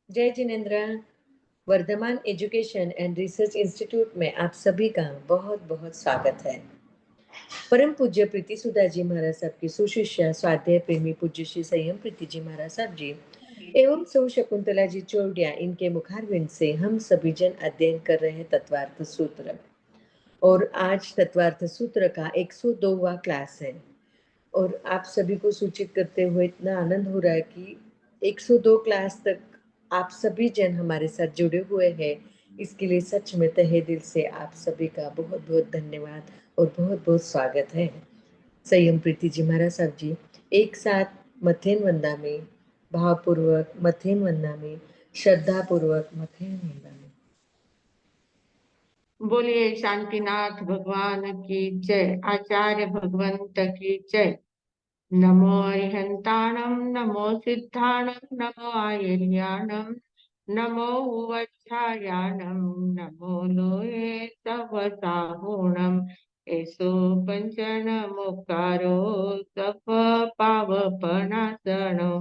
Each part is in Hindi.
जय जिनेन्द्र। Vardhaman education and research institute में आप सभी का बहुत बहुत स्वागत है। परम पूज्य प्रीति सुधा जी महाराज साहब की सुशिष्या स्वाध्याय प्रेमी पूज्य श्री संयम प्रीति जी महाराज साहब जी एवं सौ शकुंतला जी चौड़िया, इनके मुखारविंद से हम सभी जन अध्ययन कर रहे हैं तत्वार्थ सूत्र। और आज तत्वार्थ सूत्र का 102वां क्लास है। और आप सभी को सूचित करते हुए इतना आनंद हो रहा है कि 102 क्लास तक आप सभी जन हमारे साथ जुड़े हुए हैं। इसके लिए सच में तहे दिल से आप सभी का बहुत बहुत धन्यवाद और बहुत बहुत स्वागत है। संयम प्रीति जी महाराज साहब जी एक साथ मथेन वंदा में, भावपूर्वक मथेन वंदा में, श्रद्धा पूर्वक मथेन वंदा में। बोलिए शांतिनाथ भगवान की जय, आचार्य भगवंत की जय। नमो अरिहंताणम, नमो सिद्धाणम, नमो आयर्याणम, नमो उवच्छायाणम, नमो लोये तव साहुणम। एसो पंचन मुकारो सफ पावपनासनो,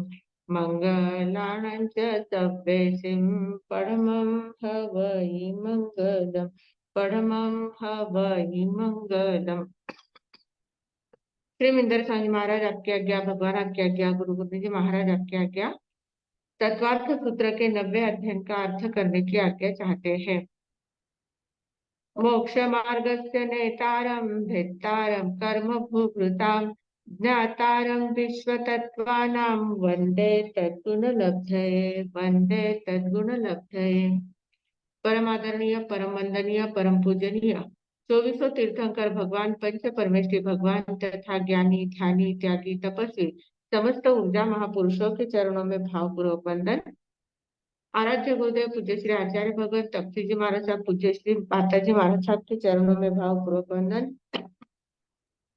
मंगलाणं च सभ्यसिं परमं हवै मंगलम्, परमं हवै मंगलम्। श्री मिंदर स्वामी महाराज आपकी आज्ञा, भगवान आपकी आज्ञा, गुरु गोविंद जी महाराज आपकी आज्ञा। तत्वार्थ सूत्र के 90 अध्ययन का अर्थ करने की आज्ञा चाहते हैं। मोक्ष मार्गस्य नेतारं भेत्तारं कर्म भूभृतां, ज्ञातारं विश्वतत्त्वानां वन्दे तद्गुणलब्धये, वन्दे तद्गुणलब्धये। परम आदरणीय, परम वंदनीय, परम पूजनीय 2400 तीर्थंकर भगवान पंच परमेश्वरी भगवान तथा ज्ञानी, ध्यानी, त्यागी, तपस्वी समस्त ऊर्जा महापुरुषों के चरणों में भावपूर्वक वंदन। आराध्य गुरुदेव पूज्य श्री आचार्य भगवत तपसी जी महाराज साहब, पूज्य श्री माता जी महाराज साहब के चरणों में भावपूर्वक वंदन।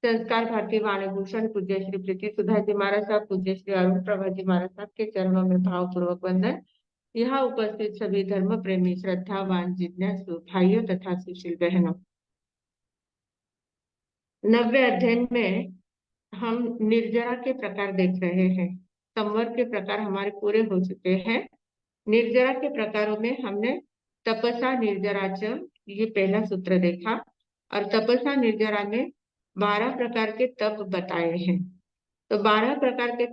संस्कार भारती वाणी भूषण पूज्य श्री प्रीति सुधा जी महाराज साहब, पूज्य श्री अरुण प्रभा जी महाराज साहब के चरणों में भावपूर्वक वंदन। यहाँ उपस्थित सभी धर्म प्रेमी, श्रद्धावान, जिज्ञासु भाइयों तथा सुशील बहनों, 90 अध्ययन में हम निर्जरा के प्रकार देख रहे हैं। संवर के प्रकार हमारे पूरे हो चुके हैं। निर्जरा के प्रकारों में हमने तपसा निर्जराच, ये पहला सूत्र देखा। और तपसा निर्जरा में 12 प्रकार के तप बताए हैं। तो 12 प्रकार के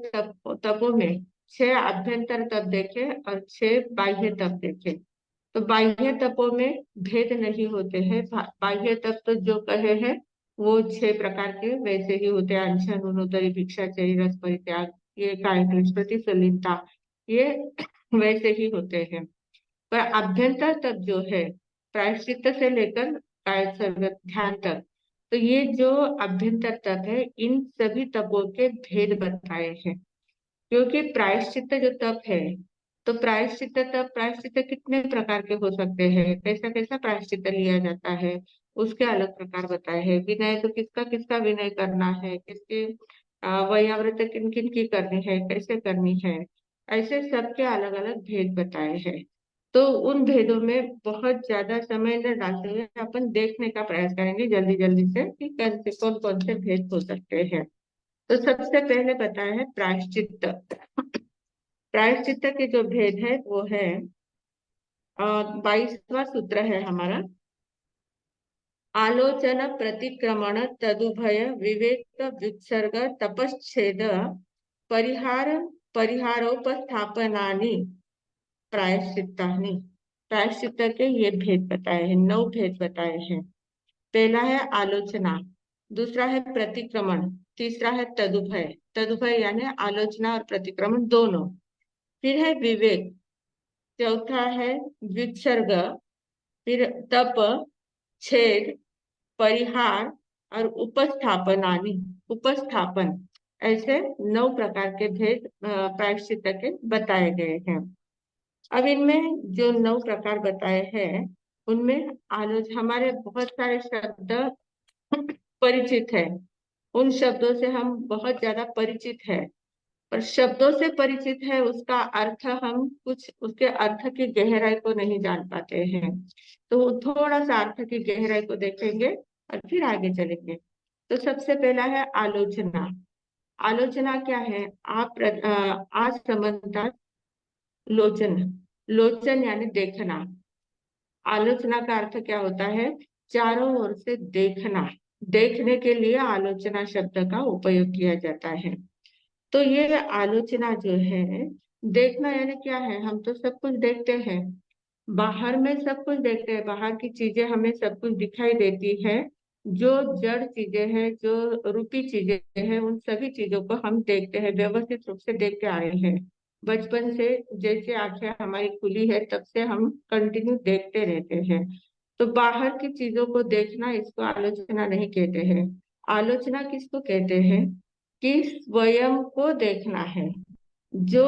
तपों में 6 आभ्यंतर तप देखे और 6 बाह्य तप देखे। तो बाह्य तपों में भेद नहीं होते हैं। बाह्य तप तो जो कहे हैं वो 6 प्रकार के वैसे ही होते हैं। अनशन, उनुतरी, भिक्षाचरी, रस परित्याग, ये कायक्लेश, प्रतिसलिलता, ये वैसे ही होते हैं। पर अभ्यंतर तप जो है, प्रायश्चित्त से लेकर कायसर्ग ध्यान तक, तो ये जो अभ्यंतर तप है, इन सभी तपों के भेद बताए हैं। क्योंकि प्रायश्चित्त जो तप है, तो प्रायश्चित्त तप, प्रायश्चित्त कितने प्रकार के हो सकते हैं, कैसा कैसा प्रायश्चित्त लिया जाता है, उसके अलग प्रकार बताए हैं। विनय तो किसका किसका विनय करना है, किसके वयाव्रत किन किन की करनी है, कैसे करनी है, ऐसे सबके अलग अलग भेद बताए हैं। तो उन भेदों में बहुत ज्यादा समय न डालते हुए अपन देखने का प्रयास करेंगे जल्दी जल्दी से कि कौन कौन से भेद हो सकते हैं। तो सबसे पहले बताया है प्रायश्चित्त। प्रायश्चित्त के जो भेद है वो है 22वां सूत्र है हमारा। आलोचन प्रतिक्रमण तदुभय विवेक विसर्ग तपश्छेद परिहार परिहारोपस्थापनानि प्रायश्चित्तानि। प्रायश्चित्त के ये भेद बताए हैं, 9 भेद बताए हैं। पहला है आलोचना, दूसरा है प्रतिक्रमण, तीसरा है तदुभय, तदुभय यानी आलोचना और प्रतिक्रमण दोनों। फिर है विवेक, चौथा है विसर्ग, फिर तप, छेद, परिहार और उपस्थापनानि, उपस्थापन, ऐसे 9 प्रकार के भेद प्रायश्चित्त के बताए गए हैं। अब इनमें जो 9 प्रकार बताए हैं, उनमें हमारे बहुत सारे शब्द परिचित है। उन शब्दों से हम बहुत ज्यादा परिचित है। पर शब्दों से परिचित है, उसका अर्थ हम कुछ, उसके अर्थ की गहराई को नहीं जान पाते हैं। तो थोड़ा सा अर्थ की गहराई को देखेंगे और फिर आगे चलेंगे। तो सबसे पहला है आलोचना। आलोचना क्या है? आप आज समझता लोचन, लोचन यानी देखना। आलोचना का अर्थ क्या होता है? चारों ओर से देखना। देखने के लिए आलोचना शब्द का उपयोग किया जाता है। तो ये आलोचना जो है, देखना यानी क्या है? हम तो सब कुछ देखते हैं, बाहर में सब कुछ देखते हैं, बाहर की चीजें हमें सब कुछ दिखाई देती है। जो जड़ चीजें हैं, जो रूपी चीजें हैं, उन सभी चीजों को हम देखते हैं, व्यवस्थित रूप से देखते आ रहे हैं। बचपन से जैसे आंखें हमारी खुली है, तब से हम कंटिन्यू देखते रहते हैं। तो बाहर की चीजों को देखना, इसको आलोचना नहीं कहते हैं। आलोचना किसको कहते हैं? कि स्वयं को देखना है। जो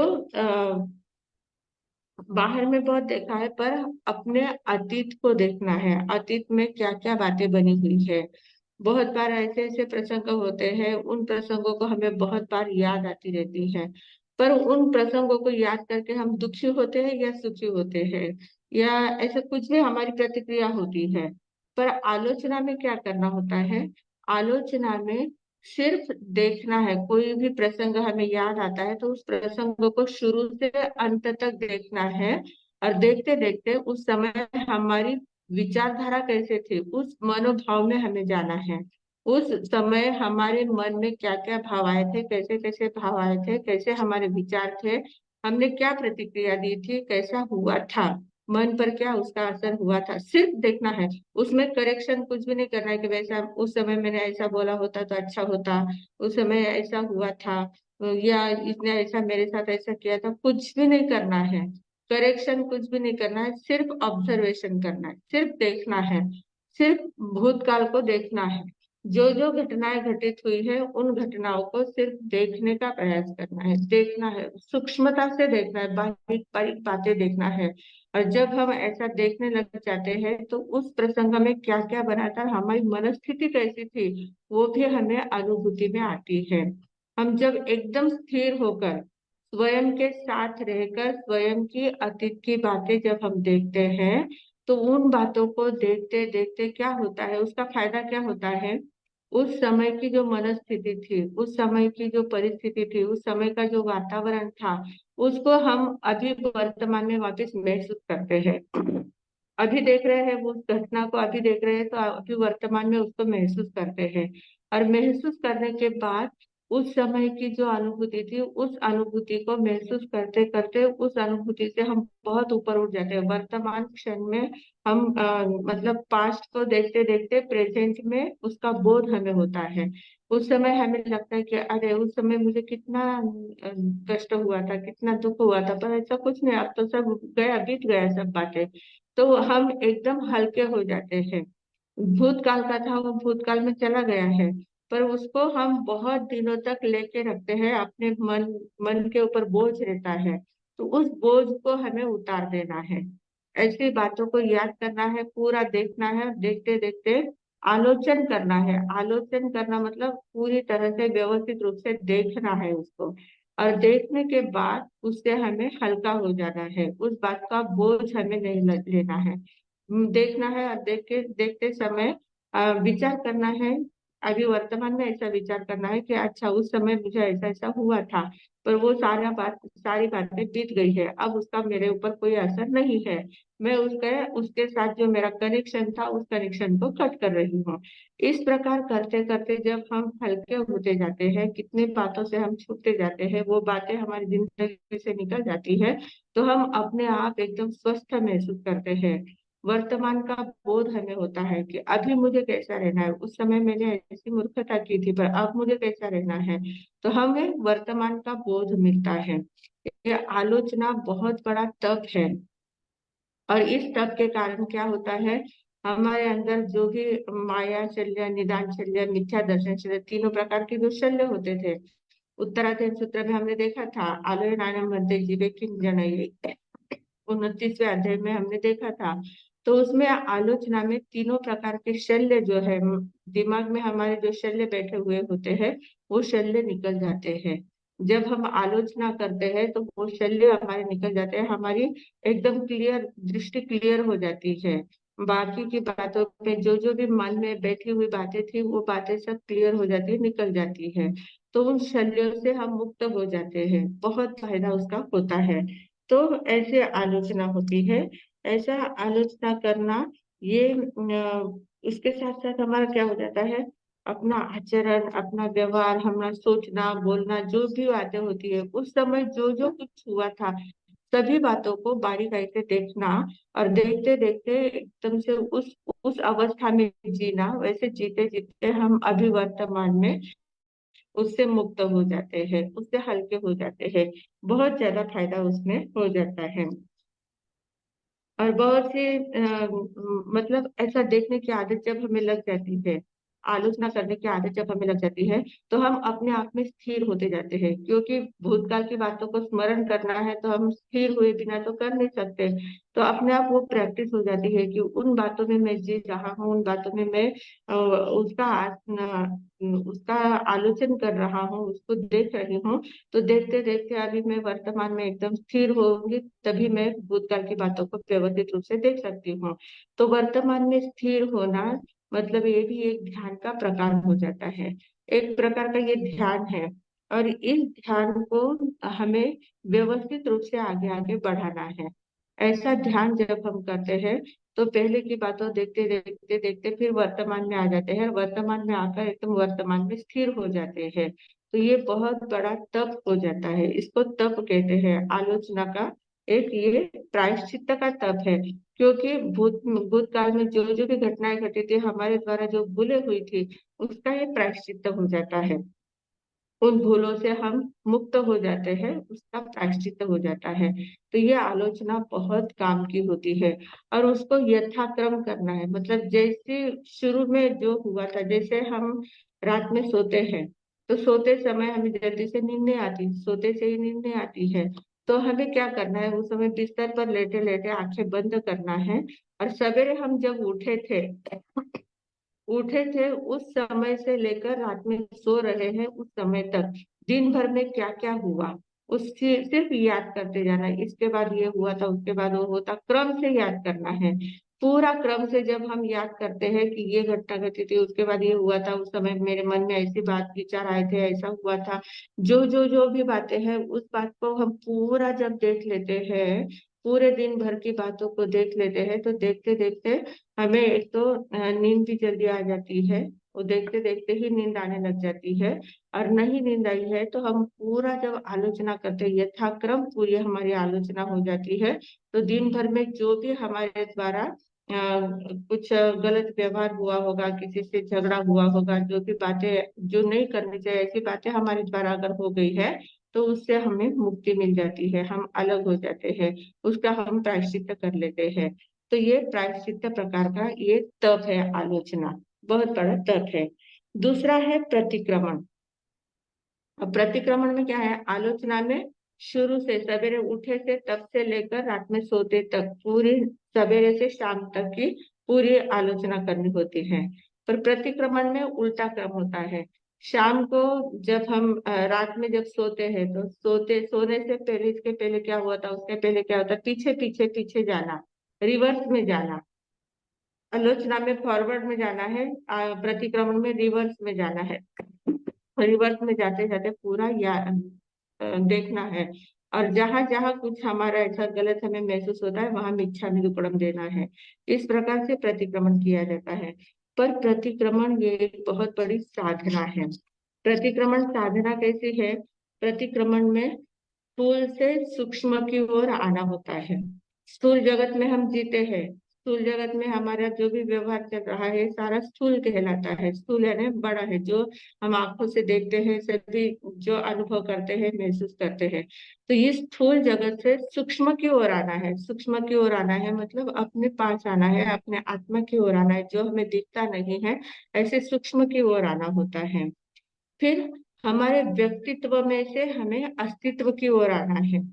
बाहर में बहुत देखा है, पर अपने अतीत को देखना है। अतीत में क्या क्या बातें बनी हुई है। बहुत बार ऐसे ऐसे प्रसंग होते हैं, उन प्रसंगों को हमें बहुत बार याद आती रहती है। पर उन प्रसंगों को याद करके हम दुखी होते हैं या सुखी होते हैं, या ऐसा कुछ भी हमारी प्रतिक्रिया होती है। पर आलोचना में क्या करना होता है? आलोचना में सिर्फ देखना है। कोई भी प्रसंग हमें याद आता है, तो उस प्रसंग को शुरू से अंत तक देखना है। और देखते देखते उस समय हमारी विचारधारा कैसे थी, उस मनोभाव में हमें जाना है। उस समय हमारे मन में क्या क्या भाव आए थे, कैसे कैसे भाव आए थे, कैसे हमारे विचार थे, हमने क्या प्रतिक्रिया दी थी, कैसा हुआ था, मन पर क्या उसका असर हुआ था, सिर्फ देखना है। उसमें करेक्शन कुछ भी नहीं करना है कि वैसा उस समय मैंने ऐसा बोला होता तो अच्छा होता, उस समय ऐसा हुआ था, या इसने ऐसा मेरे साथ ऐसा किया था, कुछ भी नहीं करना है। करेक्शन कुछ भी नहीं करना है, सिर्फ ऑब्जर्वेशन करना है, सिर्फ देखना है। सिर्फ भूतकाल को देखना है। जो जो घटनाएं घटित हुई है, उन घटनाओं को सिर्फ देखने का प्रयास करना है। देखना है, सूक्ष्मता से देखना है, बारीक बारीक बातें देखना है। और जब हम ऐसा देखने लग जाते हैं, तो उस प्रसंग में क्या क्या बना था, हमारी मनस्थिति कैसी थी, वो भी हमें अनुभूति में आती है। हम जब एकदम स्थिर होकर स्वयं के साथ रहकर स्वयं की अतीत की बातें जब हम देखते हैं, तो उन बातों को देखते देखते क्या होता है, उसका फायदा क्या होता है? उस समय की जो मनस्थिति थी, उस समय की जो परिस्थिति थी, उस समय का जो वातावरण था, उसको हम अभी वर्तमान में वापस महसूस करते हैं। अभी देख रहे हैं वो घटना को, अभी देख रहे हैं तो अभी वर्तमान में उसको महसूस करते हैं। और महसूस करने के बाद उस समय की जो अनुभूति थी, उस अनुभूति को महसूस करते करते उस अनुभूति से हम बहुत ऊपर उठ जाते हैं। वर्तमान क्षण में हम मतलब पास्ट को देखते देखते प्रेजेंट में उसका बोध हमें होता है। उस समय हमें लगता है कि अरे उस समय मुझे कितना कष्ट हुआ था, कितना दुख हुआ था, पर ऐसा कुछ नहीं, अब तो सब गया, बीत गया सब बातें। तो हम एकदम हल्के हो जाते हैं। भूतकाल का था, वो भूतकाल में चला गया है, पर उसको हम बहुत दिनों तक लेके रखते हैं अपने मन। मन के ऊपर बोझ रहता है, तो उस बोझ को हमें उतार देना है। ऐसी बातों को याद करना है, पूरा देखना है, देखते देखते आलोचन करना है। आलोचन करना मतलब पूरी तरह से व्यवस्थित रूप से देखना है उसको। और देखने के बाद उससे हमें हल्का हो जाना है, उस बात का बोझ हमें नहीं लेना है। देखना है, और देख के देखते समय विचार करना है। अभी वर्तमान में ऐसा विचार करना है कि अच्छा उस समय मुझे ऐसा ऐसा हुआ था, पर वो सारी बातें बीत गई है, अब उसका मेरे ऊपर कोई असर नहीं है। मैं उसके उसके साथ जो मेरा कनेक्शन था, उस कनेक्शन को कट कर रही हूँ। इस प्रकार करते करते जब हम हल्के होते जाते हैं, कितनी बातों से हम छूटते जाते हैं, वो बातें हमारी जिंदगी से निकल जाती है, तो हम अपने आप एकदम स्वस्थ महसूस करते हैं। वर्तमान का बोध हमें होता है कि अभी मुझे कैसा रहना है, उस समय मैंने ऐसी मूर्खता की थी, पर अब मुझे कैसा रहना है। तो हमें वर्तमान का बोध मिलता है। ये आलोचना बहुत बड़ा तप है। और इस तप के कारण क्या होता है? हमारे अंदर जो भी माया शल्य, निदान शल्य, मिथ्या दर्शन शल्य, तीनों प्रकार के जो शल्य होते थे, उत्तराध्ययन सूत्र में हमने देखा था, आलय नानम मध्य जीवे किम जनयि, 29वें अध्याय में हमने देखा था। तो उसमें आलोचना में तीनों प्रकार के शल्य जो है, दिमाग में हमारे जो शल्य बैठे हुए होते हैं, वो शल्य निकल जाते हैं। जब हम आलोचना करते हैं, तो वो शल्य हमारे निकल जाते हैं, हमारी एकदम क्लियर दृष्टि क्लियर हो जाती है। बाकी की बातों पे जो जो भी मन में बैठी हुई बातें थी, वो बातें सब क्लियर हो जाती है, निकल जाती है। तो उन शल्यों से हम मुक्त हो जाते हैं, बहुत फायदा उसका होता है। तो ऐसे आलोचना होती है। ऐसा आलोचना करना ये इसके साथ साथ हमारा क्या हो जाता है, अपना आचरण, अपना व्यवहार, हमारा सोचना बोलना, जो भी बातें होती है उस समय जो जो कुछ हुआ था सभी बातों को बारीकाई से देखना, और देखते देखते एकदम से उस अवस्था में जीना, वैसे जीते जीते हम अभी वर्तमान में उससे मुक्त हो जाते हैं, उससे हल्के हो जाते हैं। बहुत ज्यादा फायदा उसमें हो जाता है। और बहुत सी मतलब ऐसा देखने की आदत जब हमें लग जाती है, आलोचना करने की आदत जब हमें लग जाती है, तो हम अपने आप में स्थिर होते जाते हैं, क्योंकि भूतकाल की बातों को स्मरण करना है तो हम स्थिर हुए बिना तो कर नहीं सकते। तो अपने आप वो प्रैक्टिस हो जाती है कि उन बातों में मैं जी रहा हूँ, उन बातों में मैं उसका आलोचन कर रहा हूँ, उसको देख रही हूँ। तो देखते देखते अभी मैं वर्तमान में एकदम स्थिर होंगी, तभी मैं भूतकाल की बातों को व्यवस्थित रूप से देख सकती हूँ। तो वर्तमान में स्थिर होना मतलब ये भी एक ध्यान का प्रकार हो जाता है, एक प्रकार का ये ध्यान है। और इस ध्यान को हमें व्यवस्थित रूप से आगे आगे बढ़ाना है। ऐसा ध्यान जब हम करते हैं तो पहले की बातों देखते देखते देखते फिर वर्तमान में आ जाते हैं, और वर्तमान में आकर एकदम वर्तमान में स्थिर हो जाते हैं। तो ये बहुत बड़ा तप हो जाता है, इसको तप कहते हैं। आलोचना का एक ये प्रायश्चित्त का तप है, क्योंकि भूतकाल में जो जो भी घटनाएं घटी थी, हमारे द्वारा जो भूले हुई थी, उसका ये प्रायश्चित्त हो जाता है। उन भूलों से हम मुक्त हो जाते हैं, उसका प्रायश्चित्त हो जाता है। तो ये आलोचना बहुत काम की होती है। और उसको यथाक्रम करना है, मतलब जैसे शुरू में जो हुआ था, जैसे हम रात में सोते हैं, तो सोते समय हमें जल्दी से नींद नहीं आती, सोते से ही नींद नहीं आती है। तो हमें क्या करना है, उस समय बिस्तर पर लेटे लेटे आंखें बंद करना है। और सवेरे हम जब उठे थे उस समय से लेकर रात में सो रहे हैं उस समय तक दिन भर में क्या क्या हुआ, उससे सिर्फ याद करते जाना। इसके बाद ये हुआ था, उसके बाद वो होता, क्रम से याद करना है। पूरा क्रम से जब हम याद करते हैं कि ये घटना घटी थी, उसके बाद ये हुआ था, उस समय मेरे मन में ऐसी बात विचार आए थे, ऐसा हुआ था, जो भी बातें हैं उस बात को हम पूरा जब देख लेते हैं, पूरे दिन भर की बातों को देख लेते हैं, तो देखते देखते हमें एक तो नींद भी जल्दी आ जाती है। वो देखते देखते ही नींद आने लग जाती है। और नहीं नींद आई है तो हम पूरा जब आलोचना करते हैं, यथाक्रम पूरी हमारी आलोचना हो जाती है। तो दिन भर में जो भी हमारे द्वारा कुछ गलत व्यवहार हुआ होगा, किसी से झगड़ा हुआ होगा, जो भी बातें जो नहीं करनी चाहिए, ऐसी बातें हमारे द्वारा अगर हो गई है, तो उससे हमें मुक्ति मिल जाती है, हम अलग हो जाते हैं, उसका हम प्रायश्चित्त कर लेते हैं। तो ये प्रायश्चित्त प्रकार का ये तप है, आलोचना बहुत बड़ा तप है। दूसरा है प्रतिक्रमण। अब प्रतिक्रमण में क्या है, आलोचना में शुरू से सवेरे उठे से तब से लेकर रात में सोते तक पूरी सवेरे से शाम तक की पूरी आलोचना करनी होती है। पर प्रतिक्रमण में उल्टा क्रम होता है। शाम को जब हम रात में जब सोते हैं, तो सोने से पहले, इसके पहले क्या हुआ था, उसके पहले क्या होता, पीछे पीछे पीछे जाना, रिवर्स में जाना। आलोचना में फॉरवर्ड में जाना है, प्रतिक्रमण में रिवर्स में जाना है। रिवर्स में जाते जाते पूरा देखना है। और जहां जहां कुछ हमारा ऐसा गलत हमें महसूस होता है, वहां मिच्छा निरूपणम देना है। इस प्रकार से प्रतिक्रमण किया जाता है। पर प्रतिक्रमण ये एक बहुत बड़ी साधना है। प्रतिक्रमण साधना कैसी है, प्रतिक्रमण में स्थूल से सूक्ष्म की ओर आना होता है। स्थूल जगत में हम जीते हैं, स्थूल जगत में हमारा जो भी व्यवहार चल रहा है सारा स्थूल कहलाता है। स्थूल यानी बड़ा है, जो हम आंखों से देखते हैं, सभी जो अनुभव करते हैं, महसूस करते हैं। तो ये स्थूल जगत से सूक्ष्म की ओर आना है। सूक्ष्म की ओर आना है मतलब अपने पास आना है, अपने आत्मा की ओर आना है, जो हमें दिखता नहीं है, ऐसे सूक्ष्म की ओर आना होता है। फिर हमारे व्यक्तित्व में से हमें अस्तित्व की ओर आना है।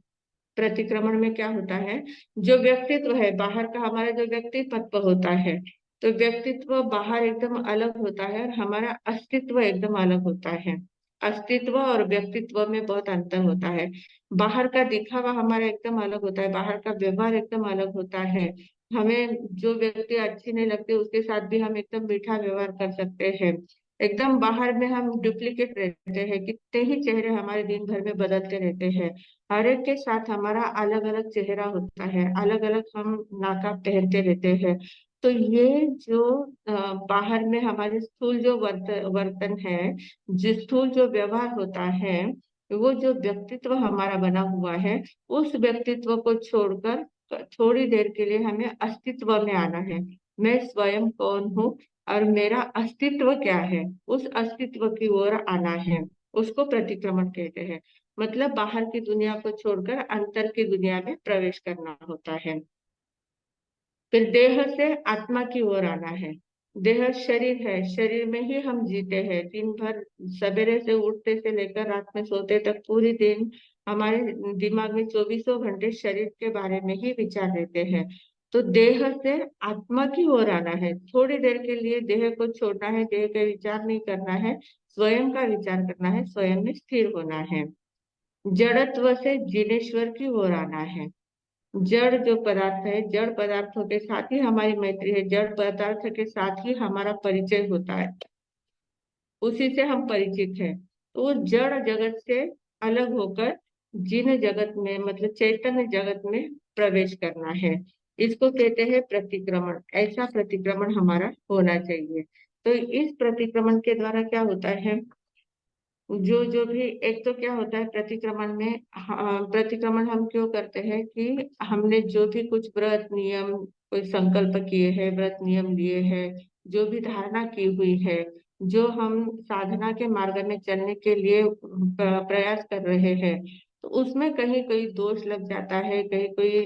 प्रतिक्रमण में क्या होता है, जो व्यक्तित्व है बाहर का, हमारा जो व्यक्तित्व होता है, तो व्यक्तित्व बाहर एकदम अलग होता है और हमारा अस्तित्व एकदम अलग होता है। अस्तित्व और व्यक्तित्व में बहुत अंतर होता है। बाहर का दिखावा हमारा एकदम अलग होता है, बाहर का व्यवहार एकदम अलग होता है। हमें जो व्यक्ति अच्छी नहीं लगती उसके साथ भी हम एकदम मीठा व्यवहार कर सकते हैं। एकदम बाहर में हम डुप्लीकेट रहते हैं, कितने ही चेहरे हमारे दिन भर में बदलते रहते हैं। हर एक के साथ हमारा अलग अलग चेहरा होता है, अलग अलग हम नाकाब पहनते रहते हैं। तो ये जो बाहर में हमारे स्थूल जो वर्तन है, जिस स्थूल जो व्यवहार होता है, वो जो व्यक्तित्व हमारा बना हुआ है, उस व्यक्तित्व को छोड़कर थोड़ी देर के लिए हमें अस्तित्व में आना है। मैं स्वयं कौन हूँ और मेरा अस्तित्व क्या है, उस अस्तित्व की ओर आना है। उसको प्रतिक्रमण कहते हैं। मतलब बाहर की दुनिया को छोड़कर अंतर की दुनिया में प्रवेश करना होता है। फिर देह से आत्मा की ओर आना है। देह शरीर है, शरीर में ही हम जीते हैं दिन भर। सवेरे से उठते से लेकर रात में सोते तक पूरी दिन हमारे दिमाग में चौबीसों घंटे शरीर के बारे में ही विचार रहते हैं। तो देह से आत्मा की ओर आना है, थोड़ी देर के लिए देह को छोड़ना है, देह का विचार नहीं करना है, स्वयं का विचार करना है, स्वयं में स्थिर होना है। जड़त्व से जिनेश्वर की ओर आना है। जड़ जो पदार्थ है, जड़ पदार्थों के साथ ही हमारी मैत्री है, जड़ पदार्थ के साथ ही हमारा परिचय होता है, उसी से हम परिचित हैं। तो वो जड़ जगत से अलग होकर जिन जगत में, मतलब चैतन्य जगत में प्रवेश करना है, इसको कहते हैं प्रतिक्रमण। ऐसा प्रतिक्रमण हमारा होना चाहिए। तो इस प्रतिक्रमण के द्वारा क्या होता है, जो जो भी एक तो क्या होता है प्रतिक्रमण में, प्रतिक्रमण हम क्यों करते हैं कि हमने जो भी कुछ व्रत नियम, कोई संकल्प किए हैं, व्रत नियम लिए हैं, जो भी धारणा की हुई है, जो हम साधना के मार्ग में चलने के लिए प्रयास कर रहे हैं, तो उसमें कहीं कोई दोष लग जाता है, कहीं कोई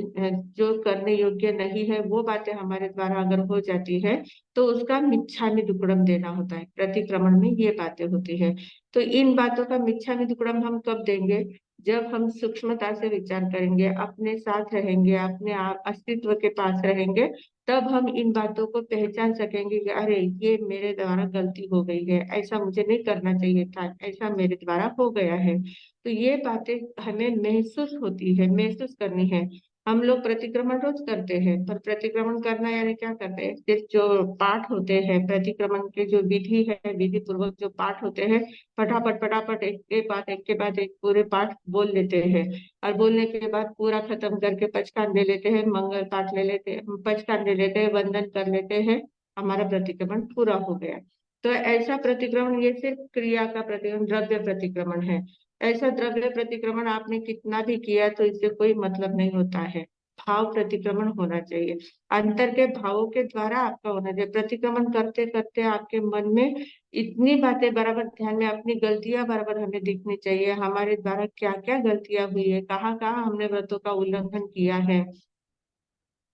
जो करने योग्य नहीं है, वो बातें हमारे द्वारा अगर हो जाती है, तो उसका मिच्छामि दुक्कड़म देना होता है। प्रतिक्रमण में ये बातें होती है। तो इन बातों का मिच्छामि दुक्कड़म हम कब देंगे, जब हम सूक्ष्मता से विचार करेंगे, अपने साथ रहेंगे, अपने अस्तित्व के पास रहेंगे, तब हम इन बातों को पहचान सकेंगे कि अरे ये मेरे द्वारा गलती हो गई है, ऐसा मुझे नहीं करना चाहिए था, ऐसा मेरे द्वारा हो गया है। तो ये बातें हमें महसूस होती है, महसूस करनी है। हम लोग प्रतिक्रमण रोज करते हैं, पर प्रतिक्रमण करना यानी क्या करते हैं, सिर्फ जो पाठ होते हैं प्रतिक्रमण के, जो विधि है, विधि पूर्वक जो पाठ होते हैं, फटाफट फटाफट एक के बाद एक पूरे पाठ बोल लेते हैं, और बोलने के बाद पूरा खत्म करके पचकान दे लेते हैं, मंगल पाठ ले लेते हैं, पचकान दे लेते हैं, वंदन कर लेते हैं, हमारा प्रतिक्रमण पूरा हो गया। तो ऐसा प्रतिक्रमण, ये सिर्फ क्रिया का प्रतिक्रमण, द्रव्य प्रतिक्रमण है। ऐसा द्रव्य प्रतिक्रमण आपने कितना भी किया तो इससे कोई मतलब नहीं होता है। भाव प्रतिक्रमण होना चाहिए, अंतर के भावों के द्वारा आपका होना चाहिए। प्रतिक्रमण करते करते आपके मन में इतनी बातें बराबर ध्यान में, अपनी गलतियां बराबर हमें दिखनी चाहिए, हमारे द्वारा क्या क्या गलतियां हुई है, कहाँ कहाँ हमने व्रतों का उल्लंघन किया है,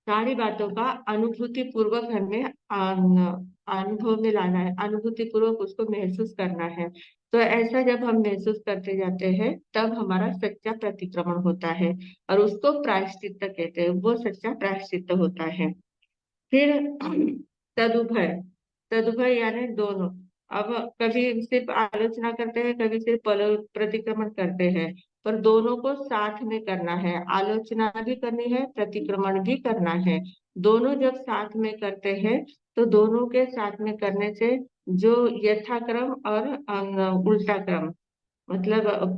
सारी बातों का अनुभूति पूर्वक हमें अनुभव में लाना है, अनुभूति पूर्वक उसको महसूस करना है। तो ऐसा जब हम महसूस करते जाते हैं, तब हमारा सच्चा प्रतिक्रमण होता है, और उसको प्रायश्चित्त कहते हैं, वो सच्चा प्रायश्चित्त होता है। फिर तदुभय, तदुभय यानी दोनों। अब कभी सिर्फ आलोचना करते हैं, कभी सिर्फ प्रतिक्रमण करते हैं, पर दोनों को साथ में करना है, आलोचना भी करनी है, प्रतिक्रमण भी करना है। दोनों जब साथ में करते हैं, तो दोनों के साथ में करने से जो यथाक्रम और उल्टा क्रम, मतलब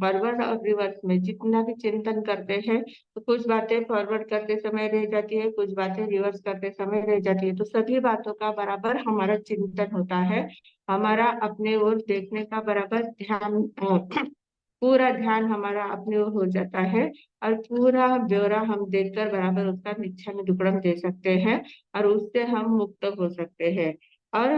फॉरवर्ड और रिवर्स में जितना भी चिंतन करते हैं, तो कुछ बातें फॉरवर्ड करते समय रह जाती है, कुछ बातें रिवर्स करते समय रह जाती है, तो सभी बातों का बराबर हमारा चिंतन होता है, हमारा अपने ओर देखने का बराबर ध्यान, पूरा ध्यान हमारा अपने ओर हो जाता है, और पूरा ब्यौरा हम देखकर बराबर उसका मिच्छा में दुक्कड़म दे सकते हैं, और उससे हम मुक्त हो सकते हैं। और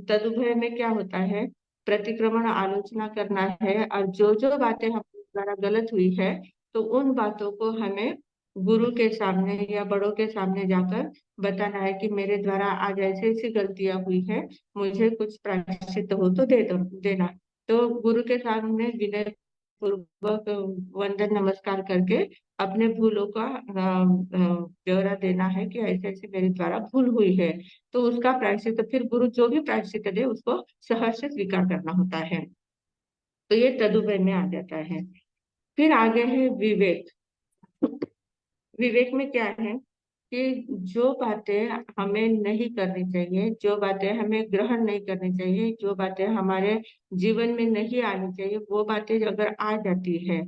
तदुभय में क्या होता है, प्रतिक्रमण आलोचना करना है, और जो जो बातें हमारे द्वारा गलत हुई है, तो उन बातों को हमें गुरु के सामने या बड़ों के सामने जाकर बताना है कि मेरे द्वारा आज ऐसी ऐसी गलतियां हुई है, मुझे कुछ प्रायश्चित हो तो दे दो, देना। तो गुरु के सामने विनय पूर्वक वंदन नमस्कार करके अपने भूलों का ब्यौरा देना है कि ऐसे ऐसे मेरे द्वारा भूल हुई है। तो उसका प्रायश्चित फिर गुरु जो भी प्रायश्चित दे उसको सहर्ष स्वीकार करना होता है। तो ये तदुभय में आ जाता है। फिर आगे है विवेक। विवेक में क्या है कि जो बातें हमें नहीं करनी चाहिए, जो बातें हमें ग्रहण नहीं करनी चाहिए, जो बातें हमारे जीवन में नहीं आनी चाहिए, वो बातें अगर आ जाती है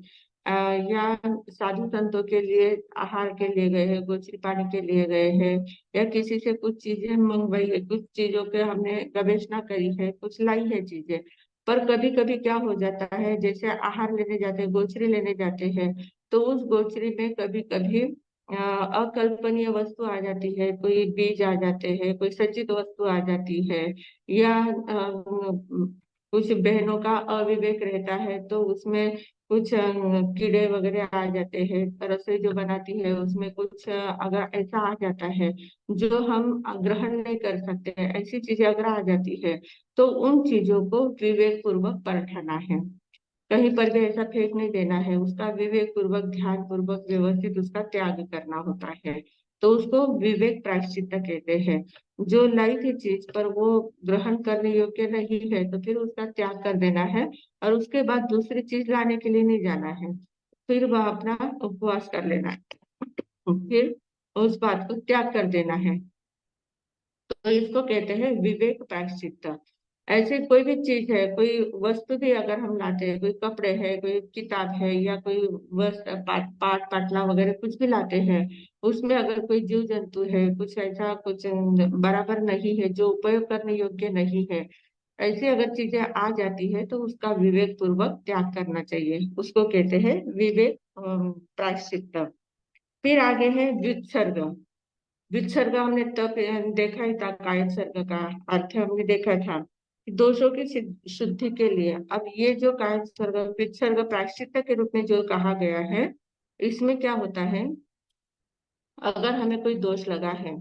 या साधु संतों के लिए आहार के लिए गए हैं, गोचरी पानी के लिए गए हैं, या किसी से कुछ चीजें मंगवाई है, कुछ चीजों पे हमने गवेषणा करी है, कुछ लाई है चीजें, पर कभी कभी क्या हो जाता है, जैसे आहार लेने जाते हैं, गोचरी लेने जाते हैं, तो उस गोचरी में कभी कभी अकल्पनीय वस्तु आ जाती है, कोई बीज आ जाते हैं, कोई संचित वस्तु आ जाती है, या कुछ बहनों का अविवेक रहता है, तो उसमें कुछ कीड़े वगैरह आ जाते हैं, रसोई जो बनाती है उसमें कुछ अगर ऐसा आ जाता है जो हम ग्रहण नहीं कर सकते हैं, ऐसी चीजें अगर आ जाती है, तो उन चीजों को विवेक पूर्वक परखना है। कहीं पर भी ऐसा फेंक नहीं देना है, उसका विवेक पूर्वक, ध्यान पूर्वक, व्यवस्थित उसका त्याग करना होता है। तो उसको विवेक प्रायश्चित कहते हैं। जो लाई थी चीज पर वो ग्रहण करने योग्य नहीं है, तो फिर उसका त्याग कर देना है, और उसके बाद दूसरी चीज लाने के लिए नहीं जाना है, फिर वह अपना उपवास कर लेना है, फिर उस बात को त्याग कर देना है। तो इसको कहते हैं विवेक प्रायश्चित। ऐसे कोई भी चीज है, कोई वस्तु भी अगर हम लाते हैं, कोई कपड़े है, कोई किताब है, या कोई वस्त्र पाट पाटला वगैरह कुछ भी लाते हैं, उसमें अगर कोई जीव जंतु है, कुछ ऐसा कुछ बराबर नहीं है, जो उपयोग करने योग्य नहीं है, ऐसी अगर चीजें आ जाती है, तो उसका विवेक पूर्वक त्याग करना चाहिए, उसको कहते हैं विवेक प्रायश्चित। फिर आगे है व्युत्सर्ग। विसर्ग हमने तब देखा ही था, कायक सर्ग का अर्थ हमने देखा था कि दोषों की शुद्धि के लिए। अब ये जो कायक सर्ग विसर्ग प्रायश्चित के रूप में जो कहा गया है, इसमें क्या होता है, अगर हमें कोई दोष लगा है,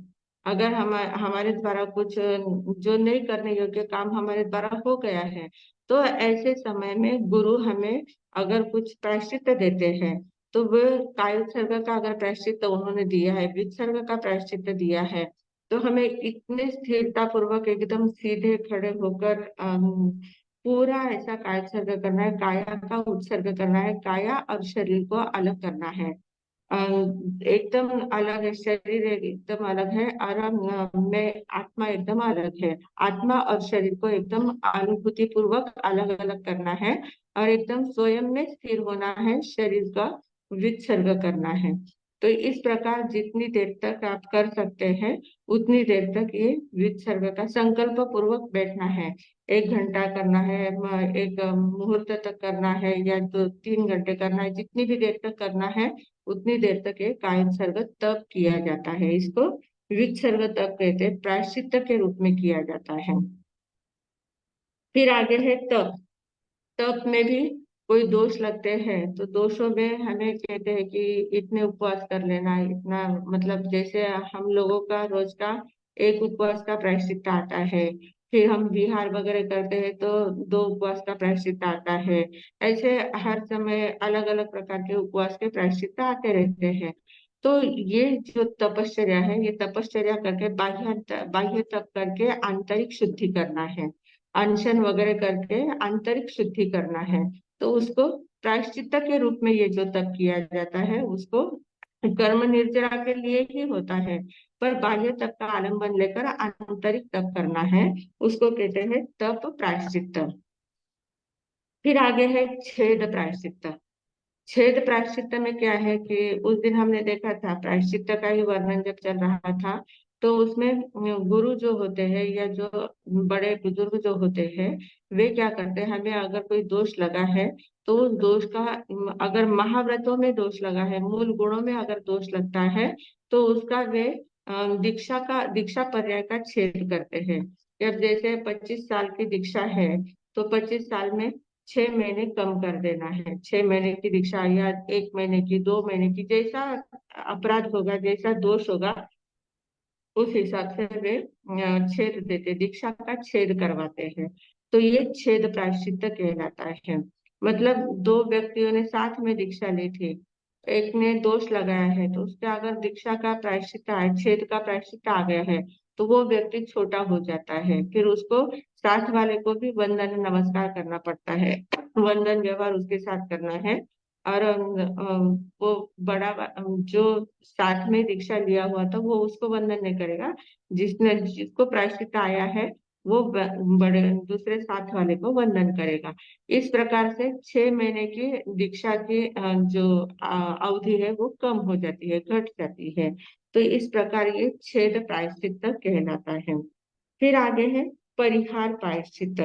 अगर हमारे द्वारा कुछ जो नहीं करने योग्य काम हमारे द्वारा हो गया है, तो ऐसे समय में गुरु हमें अगर कुछ प्रायश्चित देते हैं, तो वो कायल सर्ग का अगर प्रायश्चित उन्होंने दिया है, विसर्ग का प्रायश्चित दिया है, तो हमें इतने स्थिरता पूर्वक एकदम सीधे खड़े होकर पूरा ऐसा कायल सर्ग करना है, काया का उत्सर्ग करना है, काया और शरीर को अलग करना है। अ, एकदम अलग है, शरीर एकदम अलग है, और मैं आत्मा एकदम अलग है। आत्मा और शरीर को एकदम अनुभूति पूर्वक अलग अलग करना है, और एकदम स्वयं में स्थिर होना है, शरीर का विसर्ग करना है। तो इस प्रकार जितनी देर तक आप कर सकते हैं, उतनी देर तक ये विसर्ग का संकल्प पूर्वक बैठना है। 1 घंटा करना है, एक मुहूर्त तक करना है, या 2-3 घंटे करना है, जितनी भी देर तक करना है, उतनी देर तक ये कायम सर्ग तप किया जाता है। इसको विसर्ग तप कहते हैं, प्रायश्चित के रूप में किया जाता है। फिर आगे है तप। तप में भी कोई दोष लगते हैं, तो दोषों में हमें कहते हैं कि इतने उपवास कर लेना है, इतना, मतलब जैसे हम लोगों का रोज का एक उपवास का प्रायश्चित आता है, फिर हम विहार वगैरह करते हैं तो 2 उपवास का प्रायश्चित आता है। ऐसे हर समय अलग अलग प्रकार के उपवास के प्रायश्चित आते रहते हैं। तो ये जो तपश्चर्या है, ये तपश्चर्या करके बाह्य बाह्य तप करके आंतरिक शुद्धि करना है, अनशन वगैरह करके आंतरिक शुद्धि करना है। तो उसको प्रायश्चित के रूप में ये जो तप किया जाता है, उसको कर्म निर्जरा के लिए ही होता है, पर बाह्य तप का आलम्बन लेकर आंतरिक तप करना है, उसको कहते हैं तप प्रायश्चित। फिर आगे है छेद प्रायश्चित। छेद प्रायश्चित में क्या है कि उस दिन हमने देखा था, प्रायश्चित का ही वर्णन जब चल रहा था, तो उसमें गुरु जो होते हैं, या जो बड़े बुजुर्ग जो होते हैं, वे क्या करते हैं, हमें अगर कोई दोष लगा है, तो उस दोष का, अगर महाव्रतों में दोष लगा है, मूल गुणों में अगर दोष लगता है, तो उसका वे दीक्षा पर्याय का छेद करते हैं। जब जैसे 25 साल की दीक्षा है, तो 25 साल में 6 महीने कम कर देना है, 6 महीने की दीक्षा, या 1 महीने की, 2 महीने की, जैसा अपराध होगा, जैसा दोष होगा, उस हिसाब से वे छेद देते, दीक्षा का छेद करवाते हैं। तो ये छेद प्रायश्चित कहलाता है। मतलब 2 व्यक्तियों ने साथ में दीक्षा ली थी, एक ने दोष लगाया है, तो उसका अगर दीक्षा का प्रायश्चित है, छेद का प्रायश्चित आ गया है, तो वो व्यक्ति छोटा हो जाता है, फिर उसको साथ वाले को भी वंदन नमस्कार करना पड़ता है, वंदन व्यवहार उसके साथ करना है, और वो जो साथ में दीक्षा लिया हुआ था वो उसको वंदन नहीं करेगा। जिसको प्रायश्चित आया है वो बड़े दूसरे साथ वाले को वंदन करेगा। इस प्रकार से 6 महीने की दीक्षा की जो अवधि है वो कम हो जाती है, घट जाती है। तो इस प्रकार ये छेद प्रायश्चित कहलाता है। फिर आगे है परिहार प्रायश्चित।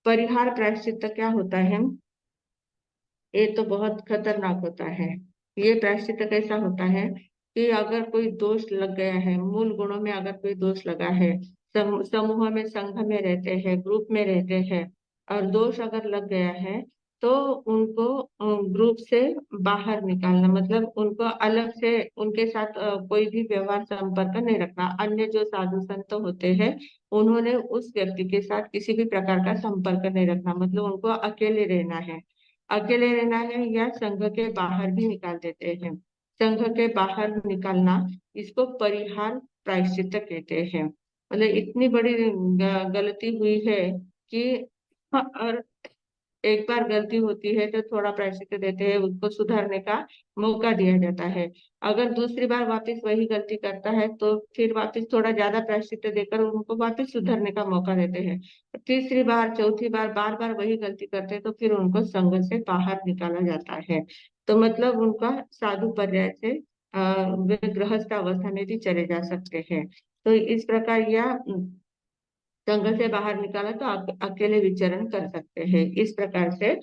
परिहार प्रायश्चित क्या होता है? ये तो बहुत खतरनाक होता है। ये प्रायश्चित कैसा होता है कि अगर कोई दोष लग गया है, मूल गुणों में अगर कोई दोष लगा है, समूह में, संघ में रहते हैं, ग्रुप में रहते हैं, और दोष अगर लग गया है, तो उनको ग्रुप से बाहर निकालना, मतलब उनको अलग से उनके साथ कोई भी व्यवहार संपर्क नहीं रखना। अन्य जो साधु संत होते हैं उन्होंने उस व्यक्ति के साथ किसी भी प्रकार का संपर्क नहीं रखना, मतलब उनको अकेले रहना है। अकेले रहना है या संघ के बाहर भी निकाल देते हैं। संघ के बाहर निकालना, इसको परिहार प्रायश्चित कहते हैं। मतलब इतनी बड़ी गलती हुई है कि, और एक बार गलती होती है तो थोड़ा प्रायश्चित देते हैं, उसको सुधारने का मौका दिया जाता है। अगर दूसरी बार वापस वही गलती करता है तो फिर वापस थोड़ा ज्यादा प्रायश्चित देकर उनको वापस सुधरने का मौका देते हैं। तीसरी बार, चौथी बार, बार बार वही गलती करते हैं तो फिर उनको संघ से बाहर निकाला जाता है। तो मतलब उनका साधु पर्याय से वे गृहस्थ अवस्था में भी चले जा सकते हैं। तो इस प्रकार यह संघ से बाहर निकाला तो आप अकेले विचरण कर सकते हैं। इस प्रकार से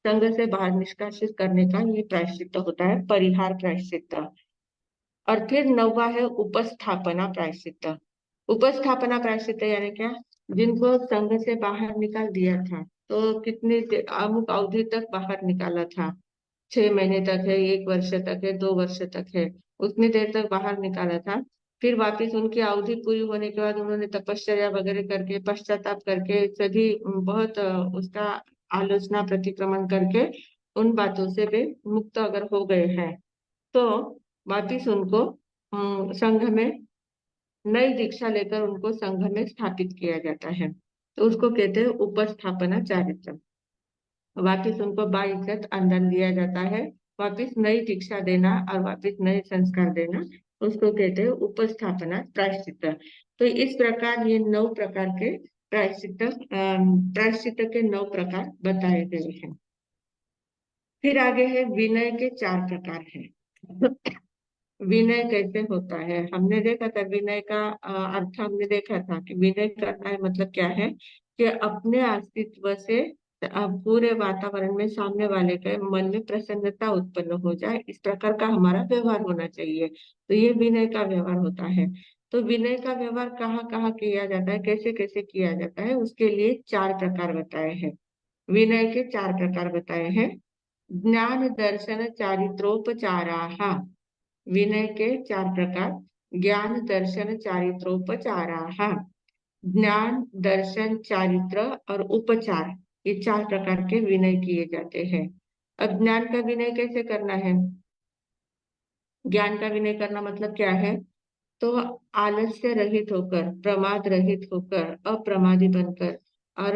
संघ से बाहर निष्कासित करने का ये प्रायश्चित होता है, परिहार प्रायश्चित। और फिर 9वां है उपस्थापना प्रायश्चित। उपस्थापना प्रायश्चित यानी क्या? जिनको संघ से बाहर निकाल दिया था, तो अमुक अवधि तक बाहर निकाला था, 6 महीने तक है, 1 वर्ष तक है, 2 वर्ष तक है, उतनी देर तक बाहर निकाला था। फिर वापस उनकी अवधि पूरी होने के बाद उन्होंने तपश्चर्या वगैरह करके, पश्चाताप करके, सभी बहुत उसका आलोचना प्रतिक्रमण करके उन बातों से वे मुक्त अगर हो गए हैं, तो वापिस उनको संघ में नई दीक्षा लेकर उनको संघ में स्थापित किया जाता है। तो उसको कहते हैं उपस्थापना चारित्र। वापिस उनको बाइज्जत अंदर लिया जाता है। वापिस नई दीक्षा देना और वापिस नए संस्कार देना, उसको कहते हैं उपस्थापना प्रायश्चित। तो इस प्रकार ये 9 प्रकार के प्रायश्चित के 9 प्रकार बताए गए हैं। फिर आगे है विनय के 4 प्रकार हैं। विनय कैसे होता है? हमने देखा था विनय का अर्थ, हमने देखा था कि विनय करना है मतलब क्या है कि अपने अस्तित्व से पूरे वातावरण में सामने वाले के मन में प्रसन्नता उत्पन्न हो जाए, इस प्रकार का हमारा व्यवहार होना चाहिए। तो ये विनय का व्यवहार होता है। तो विनय का व्यवहार कहाँ कहाँ किया जाता है, कैसे कैसे किया जाता है, उसके लिए 4 प्रकार बताए हैं। विनय के 4 प्रकार बताए हैं। ज्ञान दर्शन चारित्रोपचारा। विनय के 4 प्रकार: ज्ञान दर्शन चारित्रोपचारा। ज्ञान, दर्शन, चारित्र और उपचार, ये 4 प्रकार के विनय किए जाते हैं। अब ज्ञान का विनय कैसे करना है? ज्ञान का विनय करना मतलब क्या है? तो आलस्य रहित होकर, प्रमाद रहित होकर, अप्रमादी बनकर, और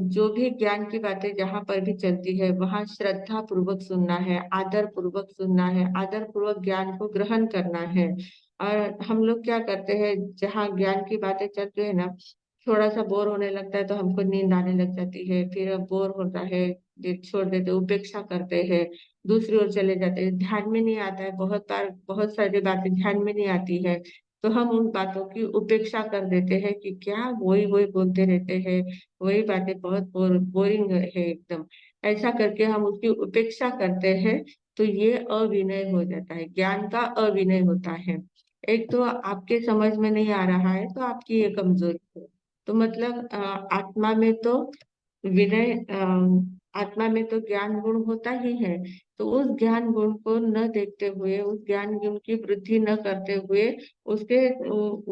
जो भी ज्ञान की बातें जहां पर भी चलती है वहां श्रद्धा पूर्वक सुनना है, आदर पूर्वक सुनना है, आदर पूर्वक ज्ञान को ग्रहण करना है। और हम लोग क्या करते हैं, जहाँ ज्ञान की बातें चलती है ना, थोड़ा सा बोर होने लगता है तो हमको नींद आने लग जाती है, फिर बोर होता है, ये छोड़ देते, उपेक्षा करते हैं, दूसरी ओर चले जाते हैं, ध्यान में नहीं आता है। बहुत बार बहुत सारी बातें ध्यान में नहीं आती है, तो हम उन बातों की उपेक्षा कर देते हैं कि क्या वही वही बोलते रहते हैं, वही बातें बहुत बोरिंग है एकदम, ऐसा करके हम उसकी उपेक्षा करते हैं। तो ये अविनय हो जाता है, ज्ञान का अविनय होता है। एक तो आपके समझ में नहीं आ रहा है तो आपकी ये कमजोरी है। तो मतलब आत्मा में तो विनय, आत्मा में तो ज्ञान गुण होता ही है, तो उस ज्ञान गुण को न देखते हुए, उस ज्ञान गुण की वृद्धि न करते हुए, उसके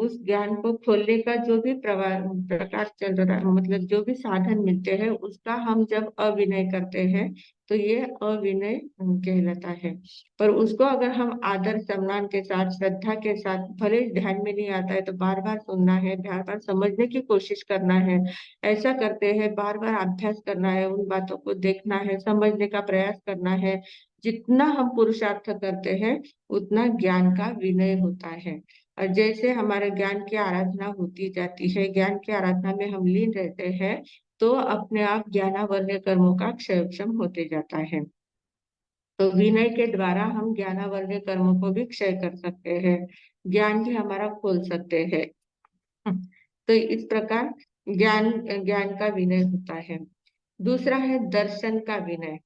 उस ज्ञान को खोलने का जो भी प्रकार चल रहा है, मतलब जो भी साधन मिलते हैं, उसका हम जब अविनय करते हैं तो ये अविनय कहलाता है। पर उसको अगर हम आदर सम्मान के साथ, श्रद्धा के साथ, भले ध्यान में नहीं आता है तो बार बार सुनना है, बार बार समझने की कोशिश करना है, ऐसा करते हैं, बार बार अभ्यास करना है, उन बातों को देखना है, समझने का प्रयास करना है, जितना हम पुरुषार्थ करते हैं उतना ज्ञान का विनय होता है। और जैसे हमारे ज्ञान की आराधना होती जाती है, ज्ञान की आराधना में हम लीन रहते हैं, तो अपने आप ज्ञानावर्य कर्मों का क्षयक्षम होते जाता है। तो विनय के द्वारा हम ज्ञानावर्य कर्मों को भी क्षय कर सकते हैं, ज्ञान भी हमारा खोल सकते हैं। तो इस प्रकार ज्ञान ज्ञान का विनय होता है। दूसरा है दर्शन का विनय।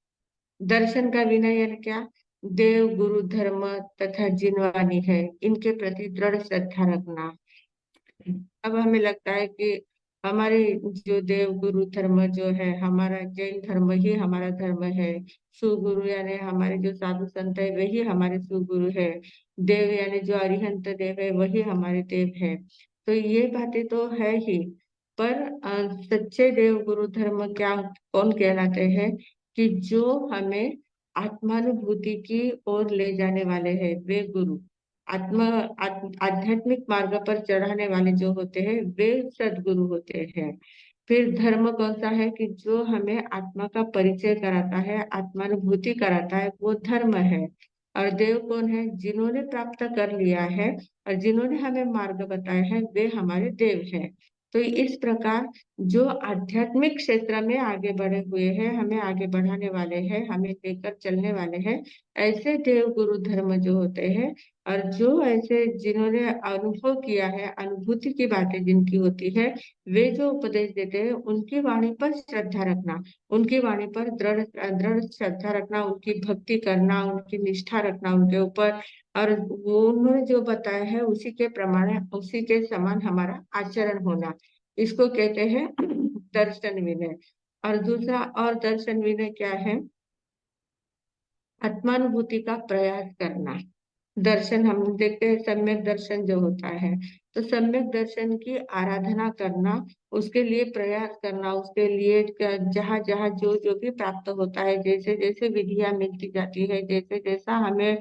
दर्शन का विनय यानी क्या? देव गुरु धर्म तथा जिन वाणी है, इनके प्रति दृढ़ श्रद्धा रखना। अब हमें लगता है कि हमारे जो देव गुरु धर्म जो है, हमारा जैन धर्म ही हमारा धर्म है, सुगुरु यानी हमारे जो साधु संत है वही हमारे सुगुरु है, देव यानी जो अरिहंत देव है वही हमारे देव है। तो ये बातें तो है ही, पर सच्चे देव गुरु धर्म क्या कौन कहलाते हैं? कि जो हमें आत्मानुभूति की ओर ले जाने वाले हैं, वे गुरु। आध्यात्मिक मार्ग पर चढ़ाने वाले जो होते हैं वे सदगुरु होते हैं। फिर धर्म कौन सा है? कि जो हमें आत्मा का परिचय कराता है, आत्मानुभूति कराता है, वो धर्म है। और देव कौन है? जिन्होंने प्राप्त कर लिया है और जिन्होंने हमें मार्ग बताया है, वे हमारे देव हैं। तो इस प्रकार जो आध्यात्मिक क्षेत्र में आगे बढ़े हुए हैं, हमें आगे बढ़ाने वाले हैं, हमें लेकर चलने वाले हैं, ऐसे देव गुरु धर्म जो होते हैं, और जो ऐसे जिन्होंने अनुभव किया है, अनुभूति की बातें जिनकी होती है, वे जो उपदेश देते हैं उनकी वाणी पर श्रद्धा रखना, उनकी वाणी पर दृढ़ दृढ़ श्रद्धा रखना, उनकी भक्ति करना, उनकी निष्ठा रखना उनके ऊपर, और वो उन्होंने जो बताया है उसी के प्रमाण, उसी के समान हमारा आचरण होना, इसको कहते हैं दर्शन विनय। और दूसरा और दर्शन विनय क्या है? आत्मानुभूति का प्रयास करना। दर्शन हम देखते हैं, सम्यक दर्शन जो होता है, तो सम्यक दर्शन की आराधना करना, उसके लिए प्रयास करना, उसके लिए जहाँ जहाँ जो जो भी प्राप्त होता है, जैसे जैसे विधियां मिलती जाती है, जैसे जैसा हमें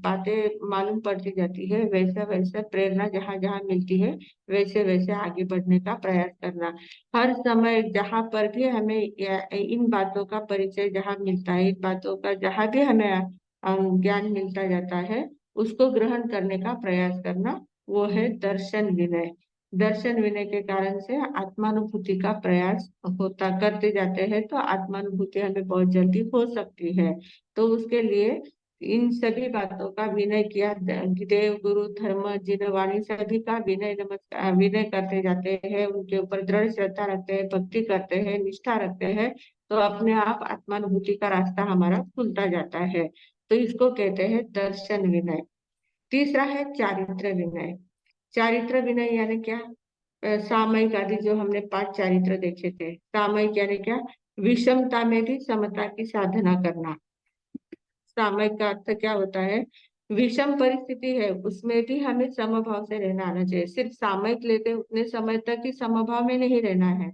बातें मालूम पड़ती जाती है, वैसा वैसा प्रेरणा जहाँ जहाँ मिलती है, वैसे वैसे आगे बढ़ने का प्रयास करना। हर समय जहाँ पर भी हमें इन बातों का परिचय जहाँ मिलता है, इन बातों का जहाँ भी हमें ज्ञान मिलता जाता है, उसको ग्रहण करने का प्रयास करना, वो है दर्शन विनय। दर्शन विनय के कारण से आत्मानुभूति का प्रयास होता करते जाते हैं, तो आत्मानुभूति हमें बहुत जल्दी हो सकती है। तो उसके लिए इन सभी बातों का विनय किया, देव गुरु धर्म जिन वाणी सभी का विनय नमस्कार विनय करते जाते हैं, उनके ऊपर दृढ़ श्रद्धा रखते हैं, भक्ति करते हैं, निष्ठा रखते हैं, तो अपने आप आत्मानुभूति का रास्ता हमारा खुलता जाता है। तो इसको कहते हैं दर्शन विनय। तीसरा है चारित्र विनय। चारित्र विनय यानी क्या? सामयिक आदि जो हमने 5 चारित्र देखे थे, सामयिक यानी क्या? विषमता में भी समता की साधना करना। सामयिक का अर्थ क्या होता है? विषम परिस्थिति है उसमें भी हमें समभाव से रहना आना चाहिए। सिर्फ सामयिक लेते उतने समय तक ही समभाव में नहीं रहना है।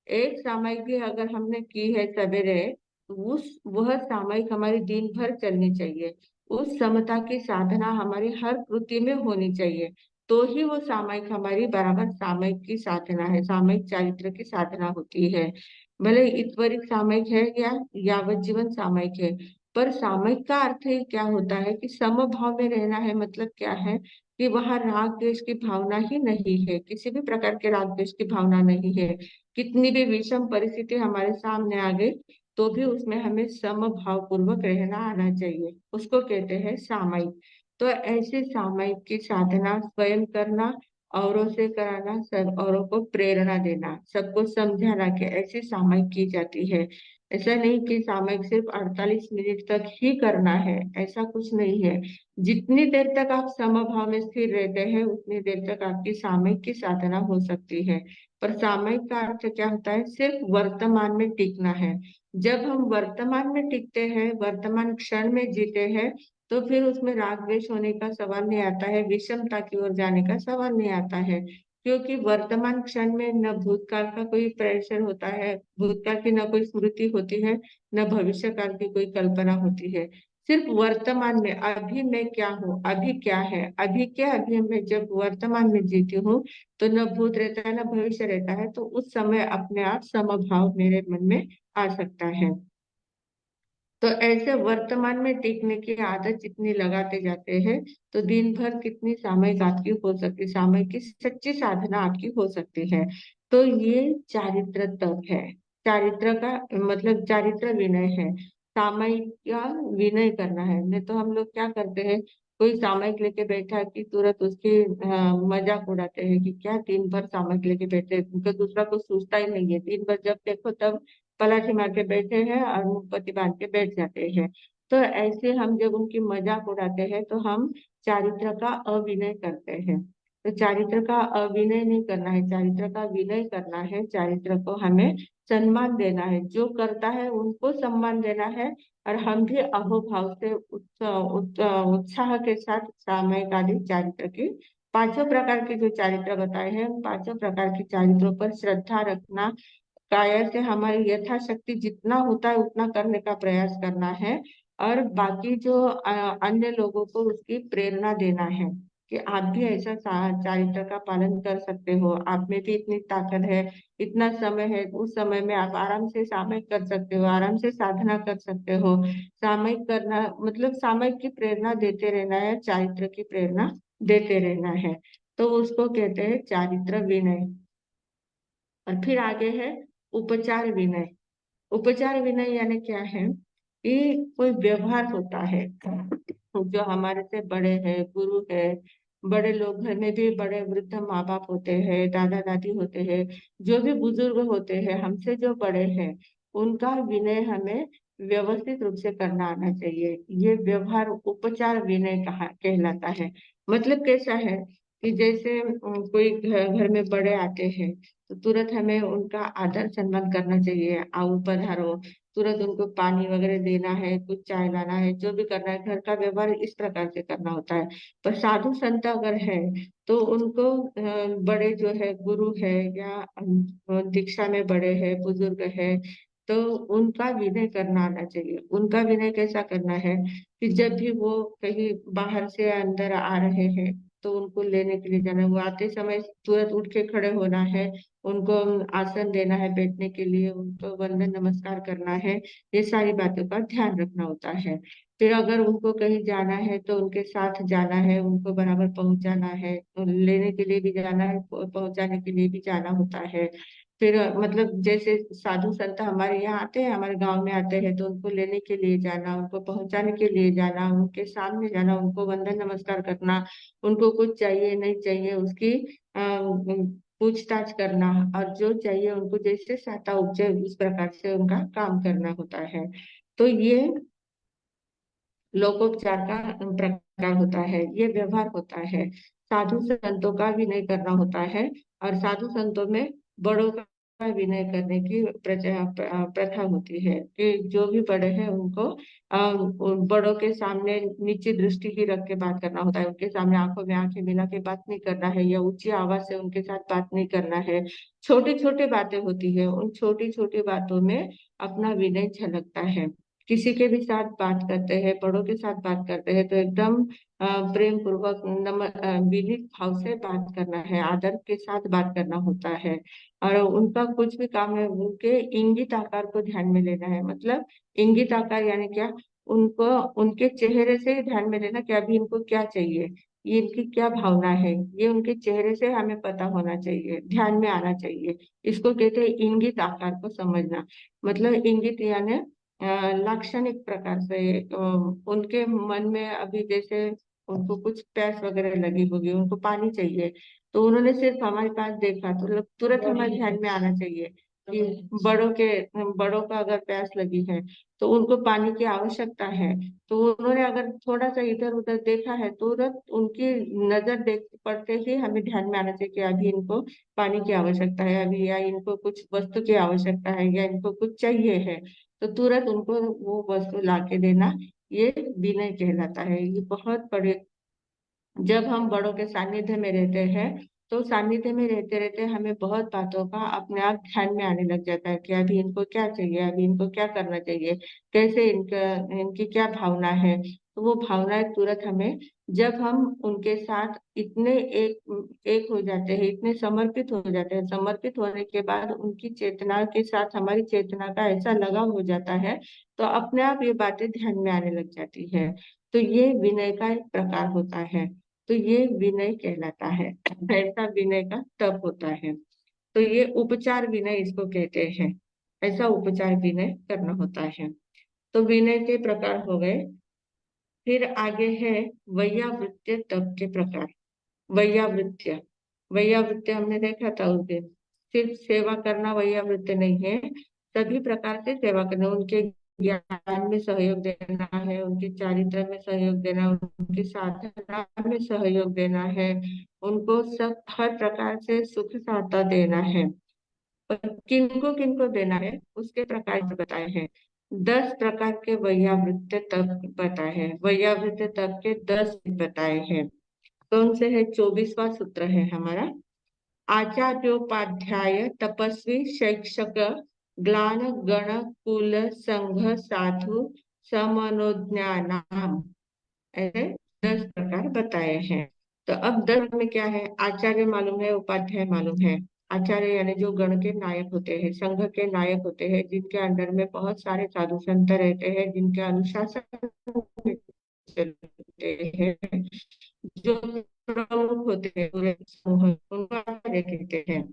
एक सामयिक भी अगर हमने की है सवेरे, तो उस वह सामयिक हमारी दिन भर चलनी चाहिए। उस समता की साधना हमारी हर कृति में होनी चाहिए, तो ही वो सामयिक हमारी बराबर सामयिक की साधना है, सामयिक चारित्र की साधना होती है। भले इतवरिक सामयिक है या यावत जीवन सामयिक है, पर सामयिक का अर्थ ही क्या होता है? कि समभाव में रहना है। मतलब क्या है? कि वहां राग द्वेष की भावना ही नहीं है, किसी भी प्रकार के राग द्वेष की भावना नहीं है। कितनी भी विषम परिस्थिति हमारे सामने आ गई, तो भी उसमें हमें समभाव पूर्वक रहना आना चाहिए, उसको कहते हैं सामयिक। तो ऐसे सामयिक की साधना स्वयं करना, औरों से कराना, सब औरों को प्रेरणा देना, सबको समझाना कि ऐसी सामयिक की जाती है। ऐसा नहीं कि सामयिक सिर्फ 48 मिनट तक ही करना है, ऐसा कुछ नहीं है। जितनी देर तक आप समभाव में स्थिर रहते हैं, उतनी देर तक आपकी सामयिक की साधना हो सकती है। पर सामयिक का अर्थ क्या होता है? सिर्फ वर्तमान में टिकना है। जब हम वर्तमान में टिकते हैं, वर्तमान क्षण में जीते हैं, तो फिर उसमें राग द्वेष होने का सवाल नहीं आता है, विषमता की ओर जाने का सवाल नहीं आता है। क्योंकि वर्तमान क्षण में न भूतकाल का कोई प्रेशर होता है, भूतकाल की न कोई स्मृति होती है, न भविष्य काल की कोई कल्पना होती है। सिर्फ वर्तमान में अभी मैं क्या हूँ, अभी क्या है, अभी क्या, अभी मैं जब वर्तमान में जीती हूँ, तो न भूत रहता है न भविष्य रहता है, तो उस समय अपने आप समभाव मेरे मन में आ सकता है। तो ऐसे वर्तमान में टिकने की आदत जितनी लगाते जाते हैं, तो दिन भर कितनी सामयिक आपकी हो सकती, सामयिक की सच्ची साधना आपकी हो सकती है। तो ये चारित्र तप है। चारित्र का मतलब चारित्र विनय है। सामयिक का विनय करना है। नहीं तो हम लोग क्या करते हैं, कोई सामयिक लेके बैठा है कि तुरंत उसकी मजाक उड़ाते हैं कि क्या दिन भर सामयिक लेके बैठे हैं, उनका दूसरा कुछ सोचता ही नहीं है, दिन भर जब देखो तब पलाठी मार के बैठे हैं और मुंह पत्ती बांध के बैठ जाते हैं। तो ऐसे हम जब उनकी मजाक उड़ाते हैं तो हम चारित्र का अविनय करते हैं। तो चारित्र का अविनय नहीं करना है, चारित्र का विनय करना है। चारित्र को हमें सम्मान देना है, जो करता है उनको सम्मान देना है। और हम भी अहोभाव से उत्साह के साथ सामयिक आदि चारित्र की पांचों प्रकार के जो चारित्र बताए हैं, उन पांचों प्रकार के चारित्रों पर श्रद्धा रखना, काया से हमारी यथाशक्ति जितना होता है उतना करने का प्रयास करना है। और बाकी जो अन्य लोगों को उसकी प्रेरणा देना है कि आप भी ऐसा चारित्र का पालन कर सकते हो, आप में भी इतनी ताकत है, इतना समय है, उस समय में आप आराम से सामयिक कर सकते हो, आराम से साधना कर सकते हो। सामयिक करना मतलब सामयिक की प्रेरणा देते रहना है, चारित्र की प्रेरणा देते रहना है। तो उसको कहते हैं चारित्र विनय। और फिर आगे है उपचार विनय। उपचार विनय यानी क्या है कि कोई व्यवहार होता है जो हमारे से बड़े हैं, गुरु है, बड़े लोग घर में भी बड़े वृद्ध माँ बाप होते हैं, दादा दादी होते हैं, जो भी बुजुर्ग होते हैं हमसे जो बड़े हैं, उनका विनय हमें व्यवस्थित रूप से करना आना चाहिए। ये व्यवहार उपचार विनय कहा कहलाता है। मतलब कैसा है कि जैसे कोई घर में बड़े आते हैं, तो तुरंत हमें उनका आदर सम्मान करना चाहिए। आओ पधारो, तुरंत उनको पानी वगैरह देना है, कुछ चाय लाना है, जो भी करना है घर का व्यवहार इस प्रकार से करना होता है। पर साधु संत अगर है तो उनको बड़े जो है गुरु है या दीक्षा में बड़े है, बुजुर्ग है, तो उनका विनय करना आना चाहिए। उनका विनय कैसा करना है कि जब भी वो कहीं बाहर से अंदर आ रहे हैं तो उनको लेने के लिए जाना है, वो आते समय तुरंत उठ के खड़े होना है, उनको आसन देना है बैठने के लिए, उनको वंदन नमस्कार करना है। ये सारी बातों का ध्यान रखना होता है। फिर अगर उनको कहीं जाना है तो उनके साथ जाना है, उनको बराबर पहुंचाना है, तो लेने के लिए भी जाना है, पहुंचाने के लिए भी जाना होता है। फिर मतलब जैसे साधु संत हमारे यहाँ आते हैं, हमारे गांव में आते हैं, तो उनको लेने के लिए जाना, उनको पहुंचाने के लिए जाना, उनके सामने जाना, उनको वंदन नमस्कार करना, उनको कुछ चाहिए नहीं चाहिए उसकी पूछताछ करना, और जो चाहिए उनको जैसे सहायता उपजे उस प्रकार से उनका काम करना होता है। तो ये लोकोपचार का प्रकार होता है, ये व्यवहार होता है। साधु संतों का विनय करना होता है, और साधु संतों में बड़ों का विनय करने की प्रथा होती है कि जो भी बड़े हैं उनको उन बड़ों के सामने नीची दृष्टि ही रख के बात करना होता है। उनके सामने आंखों में आंखें मिला के बात नहीं करना है, या ऊंची आवाज से उनके साथ बात नहीं करना है। छोटी छोटी बातें होती है, उन छोटी छोटी बातों में अपना विनय झलकता है। किसी के भी साथ बात करते हैं, बड़ों के साथ बात करते हैं, तो एकदम प्रेम पूर्वक विनीत भाव से बात करना है, आदर के साथ बात करना होता है। और उनका कुछ भी काम है, उनके इंगित आकार को ध्यान में लेना है। मतलब इंगित आकार यानी क्या, उनको उनके चेहरे से ही ध्यान में लेना कि अभी इनको क्या चाहिए, ये इनकी क्या भावना है, ये उनके चेहरे से हमें पता होना चाहिए, ध्यान में आना चाहिए। इसको कहते हैं इंगित आकार को समझना। मतलब इंगित यानी लाक्षणिक प्रकार से उनके मन में अभी जैसे उनको कुछ प्यास वगैरह लगी होगी, उनको पानी चाहिए, तो उन्होंने सिर्फ हमारे पास देखा तो तुरंत हमारे ध्यान में आना चाहिए कि बड़ों का अगर प्यास लगी है तो उनको पानी की आवश्यकता है। तो उन्होंने अगर थोड़ा सा इधर उधर देखा है, तुरंत उनकी नजर देख पड़ते ही हमें ध्यान में आना चाहिए कि अभी इनको पानी की आवश्यकता है, अभी या इनको कुछ वस्तु की आवश्यकता है, या इनको कुछ चाहिए है, तो तुरंत उनको वो वस्तु ला के देना, ये विनय कहलाता है। ये बहुत बड़े, जब हम बड़ों के सानिध्य में रहते हैं तो सानिध्य में रहते रहते हमें बहुत बातों का अपने आप ध्यान में आने लग जाता है कि अभी इनको क्या चाहिए, अभी इनको क्या करना चाहिए, कैसे इनका इनकी क्या भावना है। तो वो भावनाएं तुरंत हमें, जब हम उनके साथ इतने एक हो जाते हैं, इतने समर्पित हो जाते हैं, समर्पित होने के बाद उनकी चेतना के साथ हमारी चेतना का ऐसा लगाव हो जाता है, तो अपने आप ये बातें ध्यान में आने लग जाती है। तो ये विनय का एक प्रकार होता है। तो ये विनय कहलाता है। ऐसा विनय का तप होता है। तो ये उपचार विनय इसको कहते हैं। ऐसा उपचार विनय करना होता है। तो विनय के प्रकार हो गए। फिर आगे है वैयावृत्य तप के प्रकार। वैयावृत्य, वैयावृत्य हमने देखा था उस दिन। सिर्फ सेवा करना वैयावृत्य नहीं है, सभी प्रकार से सेवा करना, उनके ज्ञान में सहयोग देना है, उनके चारित्र में सहयोग देना, उनकी साधना में सहयोग देना है, उनको सब हर प्रकार से सुख सहायता देना है। और किनको किनको देना है उसके प्रकार बताए हैं। 10 प्रकार के वैयावृत्य तप बताए हैं। वैयावृत्य तप के 10 बताए हैं। कौन से है? 24वां सूत्र है हमारा। आचार्योपाध्याय तपस्वी शिक्षक ग्लान गण कुल संघ साधु समनोज्ञानाम, ऐसे 10 प्रकार बताए हैं। तो अब 10 में क्या है? आचार्य मालूम है, उपाध्याय मालूम है। आचार्य यानी जो गण के नायक होते हैं, संघ के नायक होते हैं, जिनके अंडर में बहुत सारे साधु संत रहते हैं, जिनके अनुशासन में चलते हैं, जो प्रमुख होते हैं पूरे समूह, उनको आचार्य कहते हैं।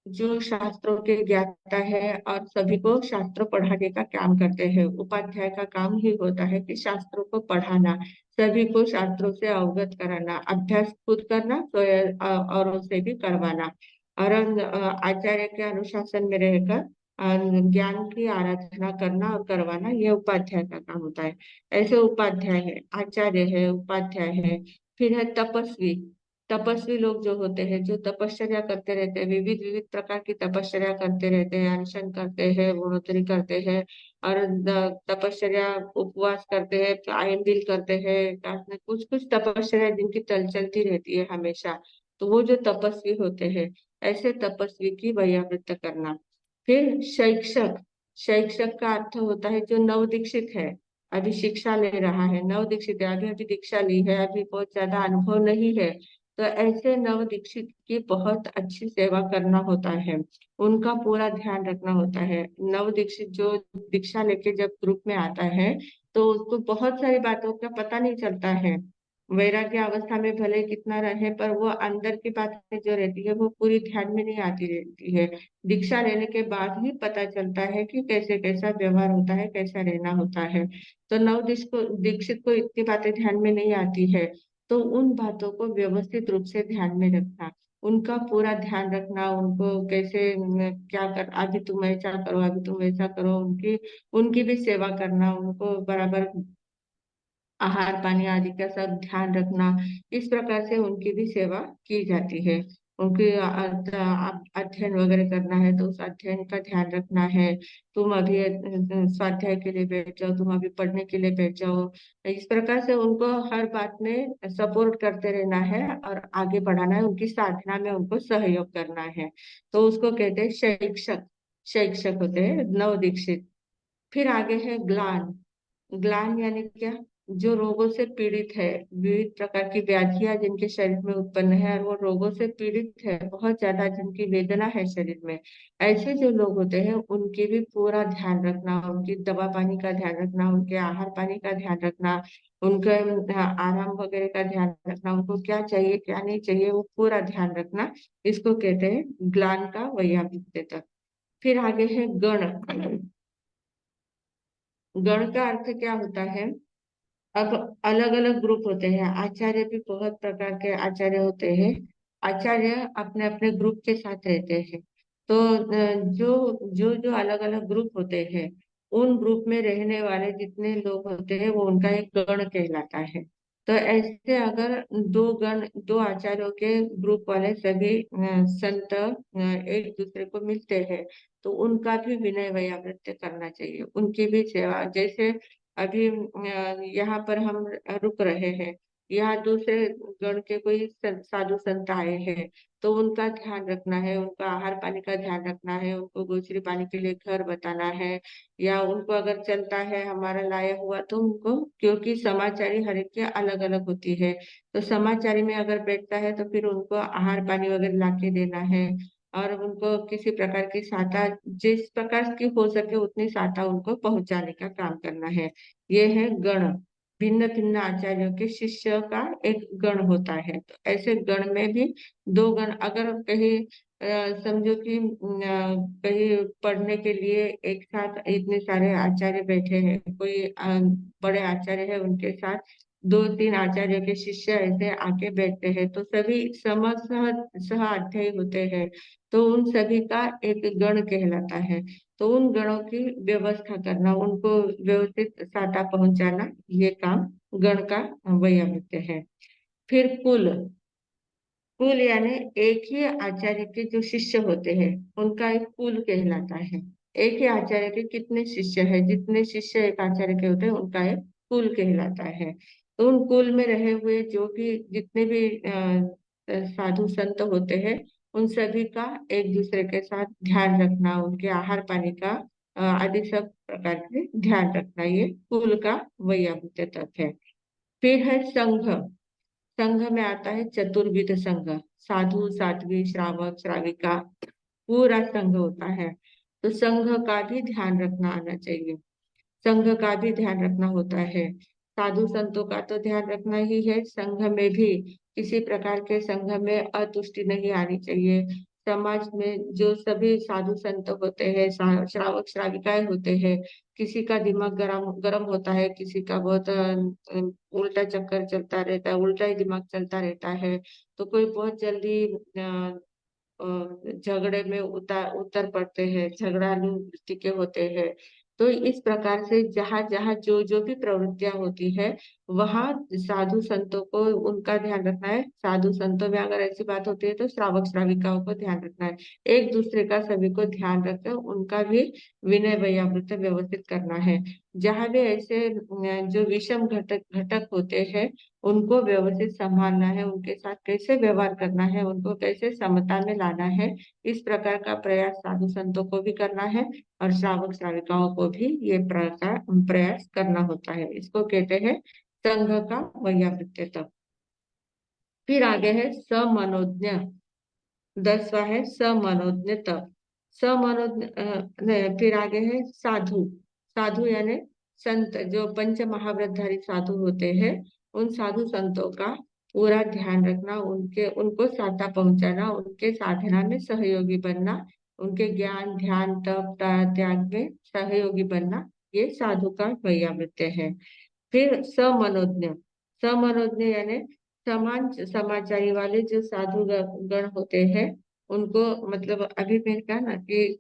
जो शास्त्रों के ज्ञाता है और सभी को शास्त्र पढ़ाने का काम करते हैं। उपाध्याय का काम ही होता है कि शास्त्रों को पढ़ाना, सभी को शास्त्रों से अवगत कराना, अभ्यास खुद करना तो औरों से भी करवाना, और आचार्य के अनुशासन में रहकर ज्ञान की आराधना करना और करवाना, ये उपाध्याय का काम होता है। ऐसे उपाध्याय है, आचार्य है, उपाध्याय है। फिर है तपस्वी। तपस्वी लोग जो होते हैं, जो तपश्चर्या करते रहते हैं, विविध विविध प्रकार की तपश्चर्या करते रहते हैं, अनशन करते हैं, गुणोत्तरी करते हैं, और तपश्चर्या उपवास करते हैं, आयन करते हैं, कुछ कुछ तपश्चर्या जिनकी चलती रहती है हमेशा। तो वो जो तपस्वी होते हैं, ऐसे तपस्वी की वैयावृत्त करना। फिर शिक्षक। शिक्षक का अर्थ होता है जो नव दीक्षित है, अभी शिक्षा ले रहा है, नव दीक्षित है, अभी अभी दीक्षा ली है, अभी बहुत ज्यादा अनुभव नहीं है, तो ऐसे नव दीक्षित की बहुत अच्छी सेवा करना होता है, उनका पूरा ध्यान रखना होता है। नव दीक्षित जो दीक्षा लेके जब ग्रुप में आता है, तो उसको बहुत सारी बातों का पता नहीं चलता है। वैराग्य अवस्था में भले कितना रहे, पर वो अंदर की बातें जो रहती है वो पूरी ध्यान में नहीं आती रहती है। दीक्षा लेने के बाद ही पता चलता है कि कैसे कैसा व्यवहार होता है, कैसा रहना होता है। तो नव दीक्षित को इतनी बातें ध्यान में नहीं आती है, तो उन बातों को व्यवस्थित रूप से ध्यान में रखना, उनका पूरा ध्यान रखना, उनको कैसे क्या कर, अभी तुम ऐसा करो, अभी तुम ऐसा करो, उनकी उनकी भी सेवा करना, उनको बराबर आहार पानी आदि का सब ध्यान रखना। इस प्रकार से उनकी भी सेवा की जाती है। उनके अध्ययन वगैरह करना है तो उस अध्ययन का ध्यान रखना है। तुम अभी स्वाध्याय के लिए बैठ जाओ, तुम अभी पढ़ने के लिए बैठ जाओ। इस प्रकार से उनको हर बात में सपोर्ट करते रहना है और आगे बढ़ाना है, उनकी साधना में उनको सहयोग करना है। तो उसको कहते हैं शिक्षक। शिक्षक होते हैं नव दीक्षित। फिर आगे है ग्लान। ग्लान यानी क्या? जो रोगों से पीड़ित है, विविध प्रकार की व्याधियां जिनके शरीर में उत्पन्न है और वो रोगों से पीड़ित है बहुत ज्यादा, जिनकी वेदना है शरीर में, ऐसे जो लोग होते हैं उनकी भी पूरा ध्यान रखना, उनकी दवा पानी का ध्यान रखना, उनके आहार पानी का ध्यान रखना, उनके आराम वगैरह का ध्यान रखना, उनको क्या चाहिए क्या नहीं चाहिए वो पूरा ध्यान रखना। इसको कहते हैं ग्लान का वैयावृत्त। फिर आगे है गण। गण का अर्थ क्या होता है? अब अलग अलग ग्रुप होते हैं, आचार्य भी बहुत प्रकार के आचार्य होते हैं। आचार्य अपने अपने ग्रुप के साथ रहते हैं। तो जो जो जो अलग अलग ग्रुप होते हैं, उन ग्रुप में रहने वाले जितने लोग होते हैं वो उनका एक गण कहलाता है। तो ऐसे अगर दो आचार्यों के ग्रुप वाले सभी संत एक दूसरे को मिलते हैं, तो उनका भी विनय वैयावृत्य करना चाहिए, उनकी भी सेवा। जैसे अभी यहाँ पर हम रुक रहे हैं, यहाँ दूसरे गण के कोई साधु संत आए हैं, तो उनका ध्यान रखना है, उनका आहार पानी का ध्यान रखना है, उनको गोचरी पानी के लिए घर बताना है, या उनको अगर चलता है हमारा लाया हुआ तो उनको, क्योंकि समाचारी हर एक के अलग अलग होती है, तो समाचारी में अगर बैठता है तो फिर उनको आहार पानी वगैरह ला के देना है, और उनको किसी प्रकार की सहायता, जिस प्रकार की हो सके उतनी सहायता उनको पहुंचाने का काम करना है। ये है गण। भिन्न भिन्न आचार्यों के शिष्य का एक गण होता है। तो ऐसे गण में भी दो गण, अगर कहीं समझो कि कहीं पढ़ने के लिए एक साथ इतने सारे आचार्य बैठे हैं, कोई बड़े आचार्य है, उनके साथ दो तीन आचार्य के शिष्य ऐसे आके बैठते हैं, तो सभी सम सह सह अध्यायी होते हैं, तो उन सभी का एक गण कहलाता है। तो उन गणों की व्यवस्था करना, उनको व्यवस्थित साटा पहुंचाना, ये काम गण का वैयामित्य है। फिर कुल। कुल यानी एक ही आचार्य के जो शिष्य होते हैं उनका एक कुल कहलाता है। एक ही आचार्य के कितने शिष्य है, जितने शिष्य एक आचार्य के होते हैं उनका एक कुल कहलाता है। तो उन कुल में रहे हुए जो भी जितने भी साधु संत होते हैं, उन सभी का एक दूसरे के साथ ध्यान रखना, उनके आहार पानी का आदि सब प्रकार के ध्यान रखना, ये कुल का वैयामित्य तत्व है। फिर है संघ। संघ में आता है चतुर्विध संघ। साधु साध्वी श्रावक श्राविका पूरा संघ होता है। तो संघ का भी ध्यान रखना आना चाहिए। संघ का भी ध्यान रखना होता है। साधु संतों का तो ध्यान रखना ही है, संघ में भी किसी प्रकार के संघ में असंतुष्टि नहीं आनी चाहिए। समाज में जो सभी साधु संत होते हैं, श्रावक श्राविकाएं होते हैं, किसी का दिमाग गरम गरम होता है, किसी का बहुत उल्टा चक्कर चलता रहता है, उल्टा ही दिमाग चलता रहता है, तो कोई बहुत जल्दी झगड़े में उतर उतर पड़ते हैं, झगड़ालू वृत्ति के होते हैं। तो इस प्रकार से जहाँ जहाँ जो जो भी प्रवृत्तियां होती है, वहाँ साधु संतों को उनका ध्यान रखना है। साधु संतों में अगर ऐसी बात होती है तो श्रावक श्राविकाओं को ध्यान रखना है। एक दूसरे का सभी को ध्यान रखकर उनका भी विनय वैयामृत व्यवस्थित करना है। जहाँ भी ऐसे जो विषम घटक घटक होते हैं, उनको व्यवस्थित संभालना है, उनके साथ कैसे व्यवहार करना है, उनको कैसे समता में लाना है, इस प्रकार का प्रयास साधु संतों को भी करना है, और श्रावक श्राविकाओं को भी ये प्रकार प्रयास करना होता है। इसको कहते हैं संघ का वैयावृत्य तत्व। फिर आगे है समनोज्ञ। 10वां है समनोज्ञ तत्व। समनोज्ञ फिर आगे है साधु। साधु यानी संत, जो पंच महाव्रतधारी साधु होते हैं, उन साधु संतों का पूरा ध्यान रखना, उनके उनको साता पहुंचाना, उनके साधना में सहयोगी बनना, उनके ज्ञान ध्यान तप त्याग में सहयोगी बनना, ये साधु का वैयामृत्य है। फिर समनोज्ञ। समनोज्ञ यानी समान समाचारी वाले जो साधु गण होते हैं, उनको, मतलब अभी मैंने कहा ना कि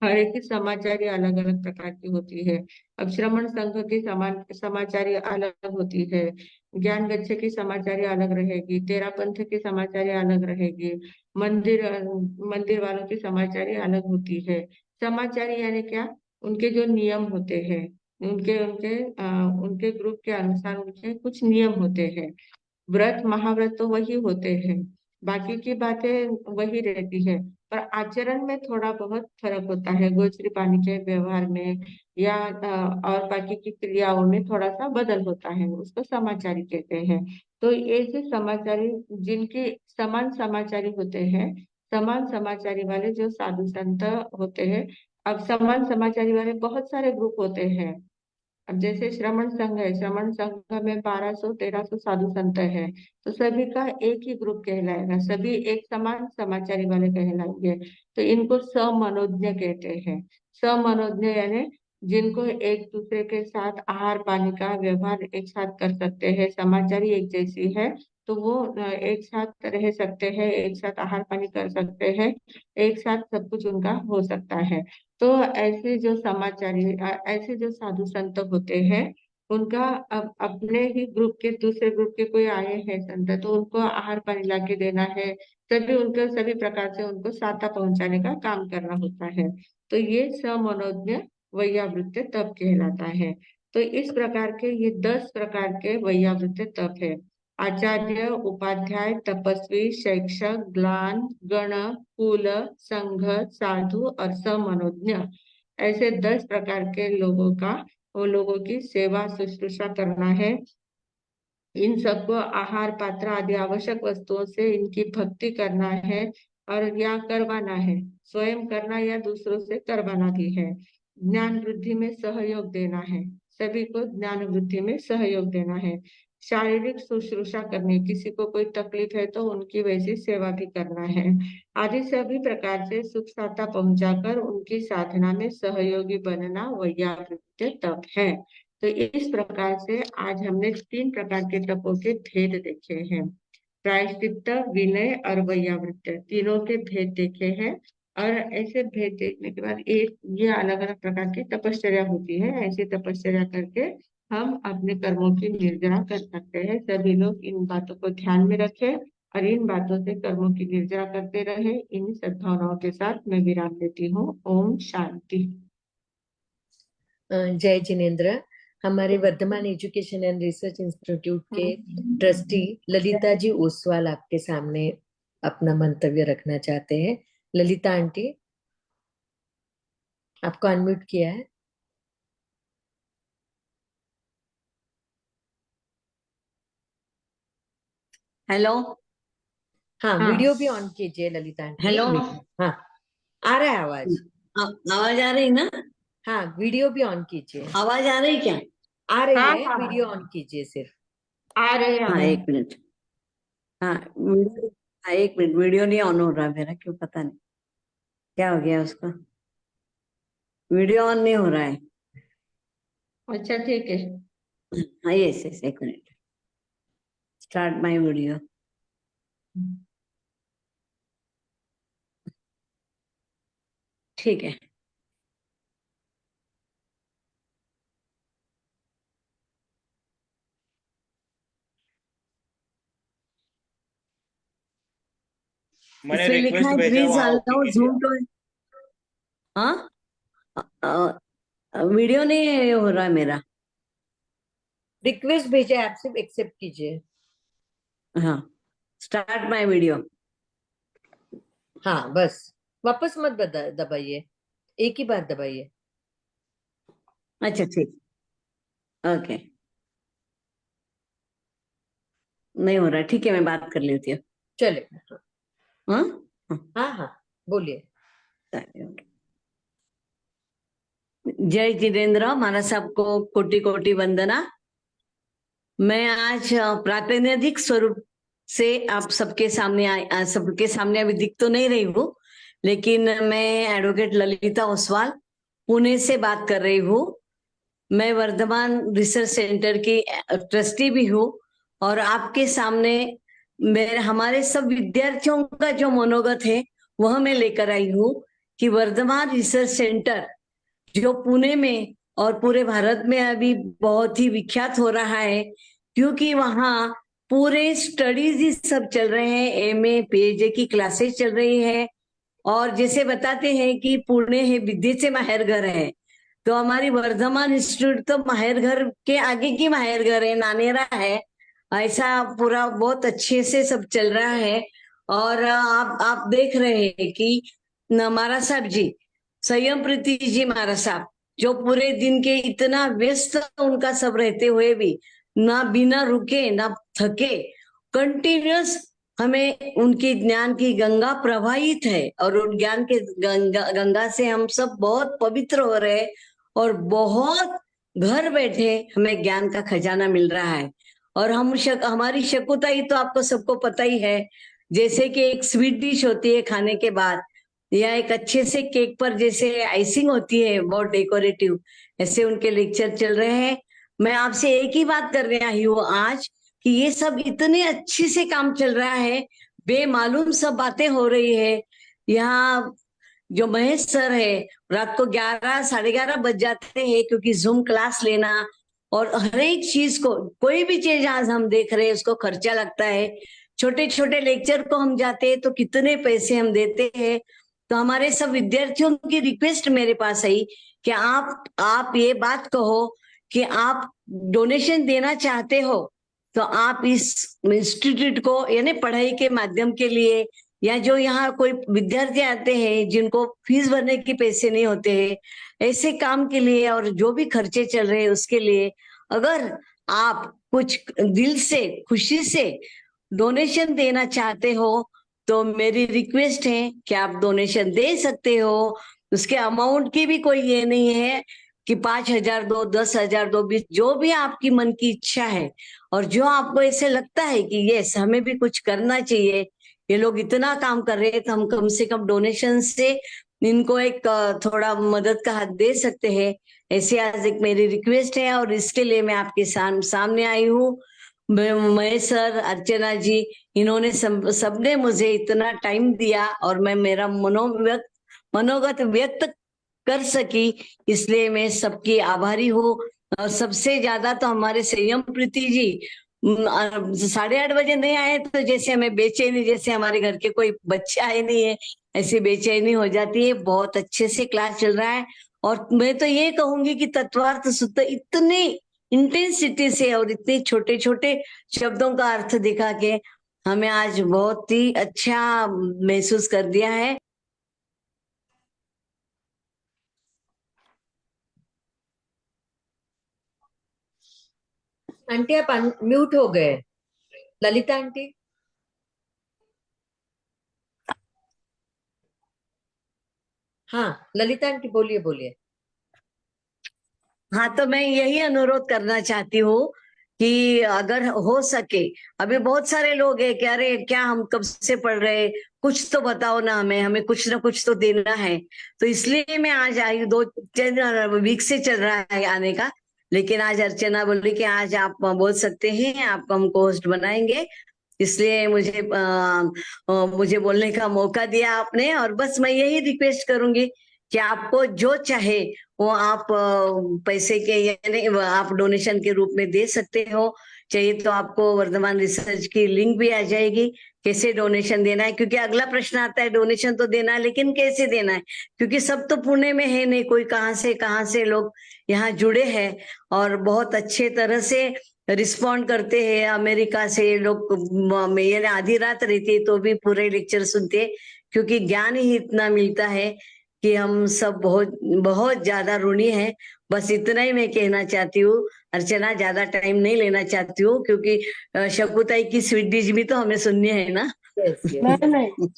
हर एक की समाचारी अलग अलग प्रकार की होती है। अब श्रमण संघ की समान समाचारी अलग होती है, ज्ञान गच्छ की समाचारी अलग रहेगी, तेरा पंथ की समाचारी अलग रहेगी, मंदिर वालों की समाचारी अलग होती है। समाचारी यानी क्या, उनके जो नियम होते हैं, उनके उनके उनके ग्रुप के अनुसार उनके कुछ नियम होते हैं। व्रत महाव्रत तो वही होते हैं, बाकी की बातें वही रहती है, पर आचरण में थोड़ा बहुत फर्क होता है, गोचरी पानी के व्यवहार में या और बाकी की क्रियाओं में थोड़ा सा बदल होता है, उसको समाचारी कहते हैं। तो ऐसे समाचारी जिनके समान समाचारी होते हैं, समान समाचारी वाले जो साधु संत होते हैं। अब समान समाचारी वाले बहुत सारे ग्रुप होते हैं। अब जैसे श्रमण संघ है, श्रमण संघ में 1200 1300 साधु संत है, तो सभी का एक ही ग्रुप कहलाएगा, सभी एक समान समाचारी वाले कहलाएंगे, तो इनको समनोज्ञ कहते हैं। समनोज्ञ यानी जिनको एक दूसरे के साथ आहार पानी का व्यवहार एक साथ कर सकते हैं, समाचारी एक जैसी है, तो वो एक साथ रह सकते हैं, एक साथ आहार पानी कर सकते हैं, एक साथ सब कुछ उनका हो सकता है। तो ऐसे जो समाचारी ऐसे जो साधु संत होते हैं, उनका अब अपने ही ग्रुप के दूसरे ग्रुप के कोई आए हैं संत, तो उनको आहार पानी ला के देना है, सभी उनको सभी प्रकार से उनको साता पहुंचाने का काम करना होता है। तो ये समनोज्ञ वैयावृत्य तप कहलाता है। तो इस प्रकार के ये 10 प्रकार के वैयावृत्य तप है। आचार्य, उपाध्याय, तपस्वी, शिक्षक, ग्लान, गण, कुल, संघ, साधु और समनोज्ञ, ऐसे 10 प्रकार के लोगों का, वो लोगों की सेवा शुश्रूषा करना है। इन सबको आहार पात्र आदि आवश्यक वस्तुओं से इनकी भक्ति करना है और या करवाना है, स्वयं करना या दूसरों से करवाना भी है। ज्ञान वृद्धि में सहयोग देना है, सभी को ज्ञान वृद्धि में सहयोग देना है। शारीरिक शुश्रूषा करनी, किसी को कोई तकलीफ है तो उनकी वैसी सेवा भी करना है, आदि सभी प्रकार से सुख साता पहुंचाकर उनकी साधना में सहयोगी बनना वैयावृत्य तप है। तो इस प्रकार से आज हमने 3 प्रकार के तपों के भेद देखे हैं, प्रायश्चित्त, विनय और वैयावृत्य, तीनों के भेद देखे हैं। और ऐसे भेद देखने के बाद एक ये अलग अलग प्रकार की तपश्चर्या होती है, ऐसी तपश्चर्या करके हम अपने कर्मों की निर्जरा कर सकते हैं। सभी लोग इन बातों को ध्यान में रखें और इन बातों से कर्मों की निर्जरा करते रहे। इन सद्भावनाओं के साथ मैं विराम देती हूँ। ओम शांति। जय जिनेन्द्र। हमारे Vardhaman education and research institute के ट्रस्टी ललिता जी ओसवाल आपके सामने अपना मंतव्य रखना चाहते हैं। ललिता आंटी, आपको अनम्यूट किया है। हेलो। हाँ, हाँ। वीडियो भी ऑन कीजिए ललिता आंटी। हेलो। हाँ, आ रहा है आवाज। आवाज आ रही ना? हाँ, वीडियो भी ऑन कीजिए। आवाज आ रही क्या? आ रही हाँ, है, हाँ, वीडियो ऑन कीजिए सिर्फ। आ रहे हैं। हाँ, एक मिनट। हाँ, वीडियो। हाँ, एक मिनट, वीडियो नहीं ऑन हो रहा मेरा, क्यों पता नहीं क्या हो गया उसका। वीडियो ऑन नहीं हो रहा है। अच्छा, ठीक है। हाँ, यस यस, एक मिनट। Start my video. ठीक है। मैंने इसमें लिखा रिक्वेस्ट है भेजा, प्लीज वहां ओके अलाउ कीजिए जूम आप। टू। हाँ, वीडियो नहीं हो रहा है मेरा। रिक्वेस्ट भेजा, आप सिर्फ एक्सेप्ट कीजिए। हाँ, स्टार्ट माय वीडियो। हाँ, बस वापस मत दबाइए, एक ही बार दबाइए। अच्छा, ठीक। ओके, नहीं हो रहा, ठीक है, मैं बात कर लेती हूँ। चलेगा। हाँ हाँ हाँ, बोलिए। हाँ। जय जितेंद्र महाराज साहब को कोटि कोटि वंदना। मैं आज प्रातिनिधिक स्वरूप से आप सबके सामने अभी दिख तो नहीं रही हूँ, लेकिन मैं एडवोकेट ललिता ओसवाल पुणे से बात कर रही हूँ। मैं वर्धमान रिसर्च सेंटर की ट्रस्टी भी हूँ और आपके सामने हमारे सब विद्यार्थियों का जो मनोगत है वह मैं लेकर आई हूँ कि वर्धमान रिसर्च सेंटर जो पुणे में और पूरे भारत में अभी बहुत ही विख्यात हो रहा है, क्योंकि वहाँ पूरे स्टडीज ही सब चल रहे हैं, एमए पीएचडी की क्लासेस चल रही है। और जैसे बताते हैं कि पुणे है विद्या से माहेर घर है, तो हमारी वर्धमान इंस्टीट्यूट तो माहेर घर के आगे की माहेर घर है, नानेरा है। ऐसा पूरा बहुत अच्छे से सब चल रहा है। और आप देख रहे हैं कि महाराज साहब जी, संयम प्रीति जी महाराज साहब, जो पूरे दिन के इतना व्यस्त उनका सब रहते हुए भी ना बिना रुके ना थके कंटिन्यूअस हमें उनकी ज्ञान की गंगा प्रवाहित है, और उन ज्ञान के गंगा से हम सब बहुत पवित्र हो रहे हैं और बहुत घर बैठे हमें ज्ञान का खजाना मिल रहा है। और हमारी शकुताई तो आपको सबको पता ही है, जैसे कि एक स्वीट डिश होती है खाने के बाद, या एक अच्छे से केक पर जैसे आइसिंग होती है बहुत डेकोरेटिव, ऐसे उनके लेक्चर चल रहे हैं। मैं आपसे एक ही बात करने आई हूँ आज कि ये सब इतने अच्छे से काम चल रहा है, बेमालूम सब बातें हो रही है। यहाँ जो महेश सर है, रात को 11 11:30 बज जाते हैं, क्योंकि जूम क्लास लेना और हर एक चीज को, कोई भी चीज आज हम देख रहे हैं उसको खर्चा लगता है। छोटे छोटे लेक्चर को हम जाते हैं तो कितने पैसे हम देते हैं। तो हमारे सब विद्यार्थियों की रिक्वेस्ट मेरे पास आई कि आप ये बात कहो कि आप डोनेशन देना चाहते हो तो आप इस इंस्टीट्यूट को यानी पढ़ाई के माध्यम के लिए, या जो यहाँ कोई विद्यार्थी आते हैं जिनको फीस भरने के पैसे नहीं होते हैं, ऐसे काम के लिए और जो भी खर्चे चल रहे हैं उसके लिए अगर आप कुछ दिल से खुशी से डोनेशन देना चाहते हो तो मेरी रिक्वेस्ट है कि आप डोनेशन दे सकते हो। उसके अमाउंट की भी कोई ये नहीं है कि 5,000 दो, 10,000 दो, 20, जो भी आपकी मन की इच्छा है और जो आपको ऐसे लगता है कि यस हमें भी कुछ करना चाहिए, ये लोग इतना काम कर रहे हैं तो हम कम से कम डोनेशन से इनको एक थोड़ा मदद का हाथ दे सकते हैं, ऐसी आज एक मेरी रिक्वेस्ट है। और इसके लिए मैं आपके सामने आई हूँ। मैं सर, अर्चना जी, इन्होंने सबने मुझे इतना टाइम दिया और मैं मेरा मनोगत व्यक्त कर सकी, इसलिए मैं सबकी आभारी हूँ। और सबसे ज्यादा तो हमारे संयम प्रीति जी 8:30 बजे नहीं आए तो जैसे हमें बेचैनी, जैसे हमारे घर के कोई बच्चे आए नहीं है ऐसी बेचैनी हो जाती है। बहुत अच्छे से क्लास चल रहा है और मैं तो ये कहूंगी कि तत्वार्थ सूत्र इतनी इंटेंसिटी से और इतने छोटे छोटे शब्दों का अर्थ दिखा के हमें आज बहुत ही अच्छा महसूस कर दिया है। आंटी आप म्यूट हो गए। ललिता आंटी। हाँ ललिता आंटी बोलिए बोलिए। हाँ, तो मैं यही अनुरोध करना चाहती हूँ कि अगर हो सके, अभी बहुत सारे लोग हैं कि अरे क्या हम कब से पढ़ रहे, कुछ तो बताओ ना, हमें कुछ ना कुछ तो देना है। तो इसलिए मैं आज आई, 2-3 वीक से चल रहा है आने का, लेकिन आज अर्चना बोली कि आज आप बोल सकते हैं, आपको हम होस्ट बनाएंगे, इसलिए मुझे बोलने का मौका दिया आपने। और बस मैं यही रिक्वेस्ट करूंगी कि आपको जो चाहे वो आप पैसे के यानी आप डोनेशन के रूप में दे सकते हो। चाहिए तो आपको वर्धमान रिसर्च की लिंक भी आ जाएगी, कैसे डोनेशन देना है, क्योंकि अगला प्रश्न आता है डोनेशन तो देना है लेकिन कैसे देना है, क्योंकि सब तो पुणे में है नहीं, कोई कहाँ से लोग यहाँ जुड़े हैं और बहुत अच्छे तरह से रिस्पॉन्ड करते हैं। अमेरिका से लोग मेरे आधी रात रहती है तो भी पूरे लेक्चर सुनते हैं, क्योंकि ज्ञान ही इतना मिलता है कि हम सब बहुत बहुत ज्यादा ऋणी हैं। बस इतना ही मैं कहना चाहती हूँ। अर्चना, ज्यादा टाइम नहीं लेना चाहती हूँ क्योंकि शकुताई की स्वीट डिश भी तो हमें सुननी है ना। Yes yes.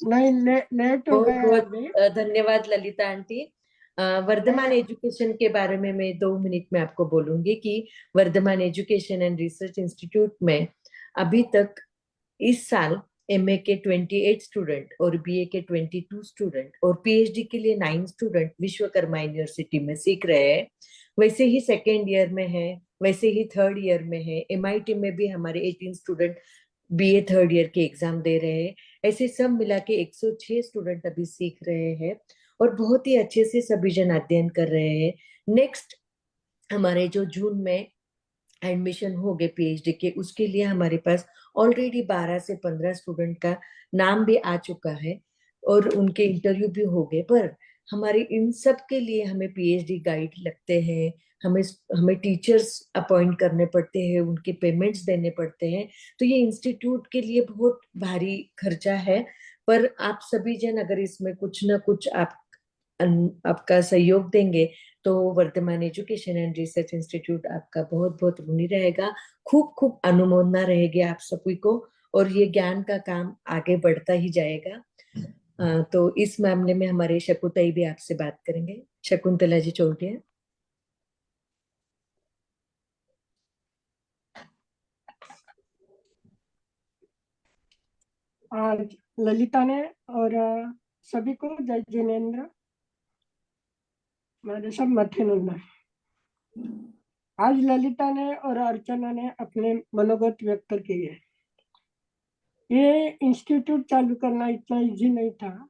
नहीं लेट हो बहुत गया बहुत अभी। धन्यवाद ललिता आंटी। वर्धमान एजुकेशन के बारे में मैं 2 मिनट में आपको बोलूंगी कि Vardhaman education and research institute में अभी तक इस साल एमए के 28 स्टूडेंट और बीए के 22 स्टूडेंट और पीएचडी के लिए 9 स्टूडेंट विश्वकर्मा यूनिवर्सिटी में सीख रहे हैं। वैसे ही सेकेंड ईयर में है, वैसे ही थर्ड ईयर में है। एमआईटी में भी हमारे 18 स्टूडेंट बीए थर्ड ईयर के एग्जाम दे रहे हैं। ऐसे सब मिला के 106 स्टूडेंट अभी सीख रहे हैं और बहुत ही अच्छे से सभी जन अध्ययन कर रहे हैं। नेक्स्ट हमारे जो जून में एडमिशन हो गए पीएचडी के, उसके लिए हमारे पास ऑलरेडी 12 से 15 स्टूडेंट का नाम भी आ चुका है और उनके इंटरव्यू भी हो गए। पर हमारे इन सब के लिए हमें पीएचडी गाइड लगते हैं, हमें हमें टीचर्स अपॉइंट करने पड़ते हैं, उनके पेमेंट्स देने पड़ते हैं। तो ये इंस्टीट्यूट के लिए बहुत भारी खर्चा है। पर आप सभी जन अगर इसमें कुछ ना कुछ आपका सहयोग देंगे तो Vardhaman education and research institute आपका बहुत बहुत ऋणी रहेगा। खूब खूब अनुमोदना रहेगी आप सभी को और ये ज्ञान का काम आगे बढ़ता ही जाएगा। तो इस मामले में हमारे शकुंतई भी आपसे बात करेंगे। शकुंतला जी चौटिया। आज ललिता ने और सभी को जय जिनेन्द्र, मेरे सब मथे नंदा। आज ललिता ने और अर्चना ने अपने मनोगत व्यक्त किए। ये इंस्टीट्यूट चालू करना इतना इजी नहीं था,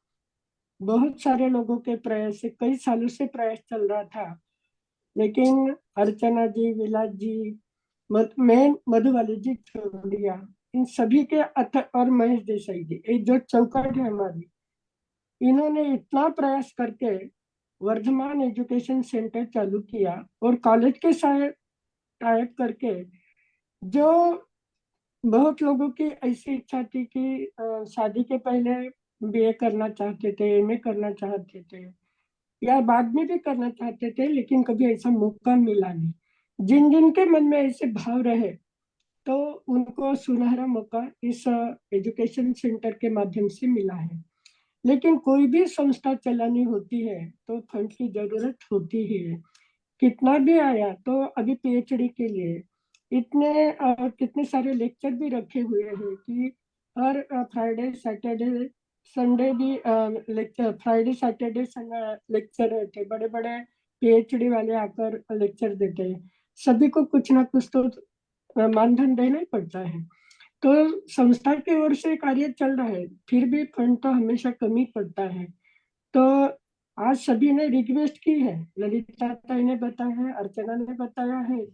बहुत सारे लोगों के प्रयास से, कई सालों से प्रयास चल रहा था, लेकिन अर्चना जी, विलास जी, मैं, मधुबाली जी, छोड़िया, इन सभी के और महेश देसाई जी, ये जो चौकट है हमारी, इन्होंने इतना प्रयास करके वर्धमान एजुकेशन सेंटर चालू किया और कॉलेज के साथ टाइप करके जो बहुत लोगों की ऐसी इच्छा थी कि शादी के पहले बीए करना चाहते थे, एमए करना चाहते थे, या बाद में भी करना चाहते थे, लेकिन कभी ऐसा मौका मिला नहीं। जिन जिन के मन में ऐसे भाव रहे, तो उनको सुनहरा मौका इस एजुकेशन सेंटर के माध्यम से मिला है। लेकिन कोई भी संस्था चलानी होती है तो फंड की जरूरत होती ही है। कितना भी आया, तो अभी पीएचडी के लिए इतने कितने सारे लेक्चर भी रखे हुए हैं कि हर फ्राइडे सैटरडे संडे भी लेक्चर, फ्राइडे सैटरडे लेक्चर रहते, बड़े बड़े पीएचडी वाले आकर लेक्चर देते हैं। सभी को कुछ ना कुछ तो मानधन देना ही पड़ता है। तो संस्था की ओर से कार्य चल रहा है, फिर भी फंड तो हमेशा कमी पड़ता है। तो आज सभी ने रिक्वेस्ट की है, ललिता ताई ने बताया है, अर्चना ने बताया है,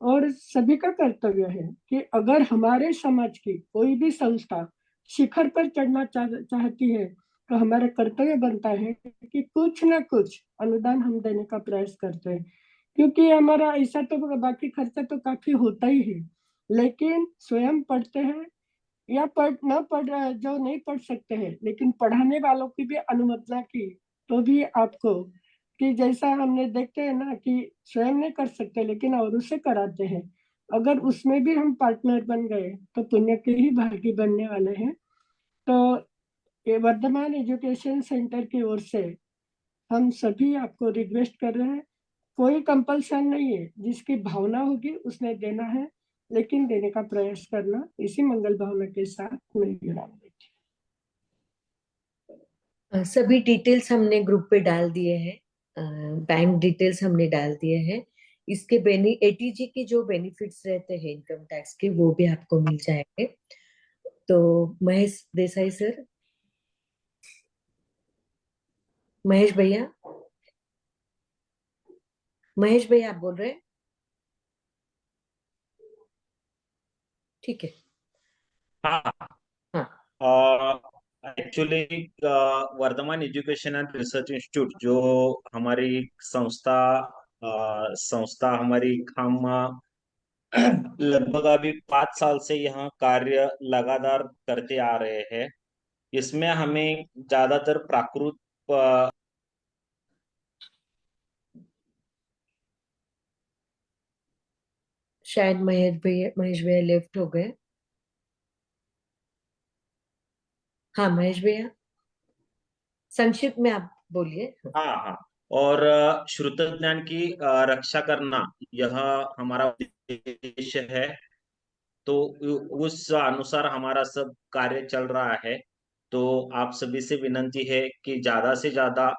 और सभी का कर्तव्य है कि अगर हमारे समाज की कोई भी संस्था शिखर पर चढ़ना चाहती है, तो हमारा कर्तव्य बनता है कि कुछ ना कुछ अनुदान हम देने का प्रयास करते हैं। क्योंकि हमारा ऐसा तो बाकी खर्चा तो काफी होता ही है, लेकिन स्वयं पढ़ते हैं या पढ़ न पढ़ रहे, जो नहीं पढ़ सकते हैं, लेकिन पढ़ाने वालों की भी अनुमति की, तो भी आपको कि जैसा हमने देखते हैं ना कि स्वयं नहीं कर सकते लेकिन और उसे कराते हैं, अगर उसमें भी हम पार्टनर बन गए तो पुण्य के ही भागी बनने वाले हैं। तो ये वर्धमान एजुकेशन सेंटर की ओर से हम सभी आपको रिक्वेस्ट कर रहे हैं। कोई कंपल्सन नहीं है, जिसकी भावना होगी उसने देना है, लेकिन देने का प्रयास करना, इसी मंगल भावना के साथ मैं विराम देती सभी डिटेल्स हमने ग्रुप पे डाल दिए हैं। बैंक डिटेल्स हमने डाल दिए हैं। इसके एटीजी के जो बेनिफिट्स रहते हैं इनकम टैक्स के, वो भी आपको मिल जाएंगे। तो महेश देसाई सर, महेश भैया, महेश भैया आप बोल रहे हैं? ठीक है। हाँ, हाँ, actually Vardhaman education and research institute जो हमारी संस्था हमारी हम लगभग अभी 5 साल से यहाँ कार्य लगातार करते आ रहे हैं। इसमें हमें ज्यादातर प्राकृत शायद महेश भैया लेफ्ट हो गए। हाँ महेश भैया, संक्षिप्त में आप बोलिए। हाँ हाँ, और श्रुत ज्ञान की रक्षा करना, यह हमारा उद्देश्य है। तो उस अनुसार हमारा सब कार्य चल रहा है। तो आप सभी से विनंती है कि ज्यादा से ज्यादा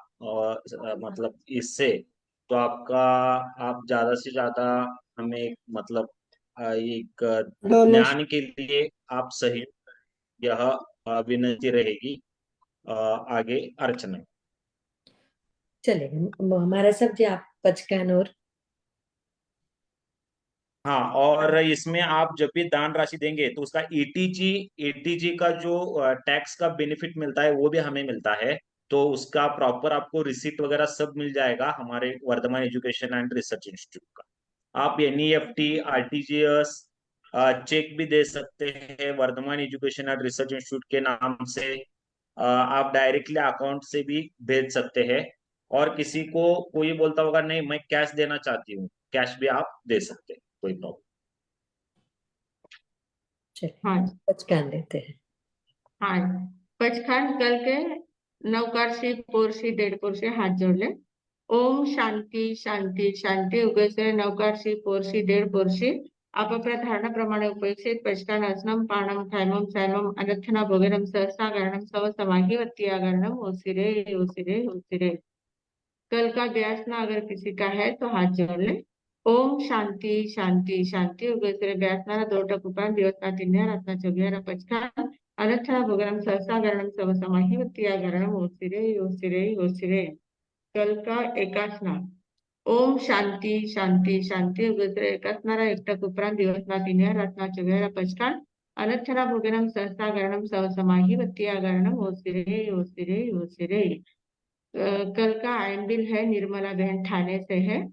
मतलब इससे तो आप ज्यादा से ज्यादा हमें मतलब एक डोनेशन। ज्ञान के लिए आप सही, यह विनंती रहेगी। आगे अर्चना। चलेगा हमारा सब जी, आप पचकान और हाँ, और इसमें आप जब भी दान राशि देंगे तो उसका एटीजी का जो टैक्स का बेनिफिट मिलता है वो भी हमें मिलता है। तो उसका प्रॉपर आपको रिसिप्ट वगैरह सब मिल जाएगा हमारे Vardhaman education and research institute का। आप एनईएफटी, आरटीजीएस चेक भी दे सकते हैं Vardhaman education and research institute के नाम से। आप डायरेक्टली अकाउंट से भी भेज सकते हैं। और किसी को कोई बोलता होगा नहीं मैं कैश देना चाहती हूँ, कैश भी आप दे सकते हैं, कोई प्रॉब्लम। चलिए हाँ पचकान लेते हैं। हाँ, पचखंड करके नवकारशी पोरशी डेढ़ पोरशी हाथ जोड़ ले। ओम शांति शांति शांती उगेश्वरी नवकारशी पोरशी डेढ़ पोरशी आपल्या धारणा प्रमाणे उपयोगित पचकान आसनम पाणम थैमम सैमम अनर्थना भोगनम सहसा गरणम सव समाहि वत्तिया गरणम ओसिरे ओसिरे ओसिरे। कल का व्यासना अगर किसी का है तो हाथ जोड़ ले। ओम शांति शांति शांती उगेश्वरी व्यासना दो टकुपान दिवसना तिन्या रत्ना चौगिया पचकान अनर्थना भोगनम सहसा गरणम सव समाहि वत्तिया गरणम ओसिरे ओसिरे ओसिरे। कल का एकासना ओम शांति शांति शांती उगत्र एकासनारा एकटक उपरांत दिवसना तिन्या रातना चौगिया पचकान अनर्थना भोगनम सहसा गरणम सव समाहि वत्तिया गरणम ओसिरे ओसिरे ओसिरे। कल का आयन बिल है निर्मला बहन ठाणे से है।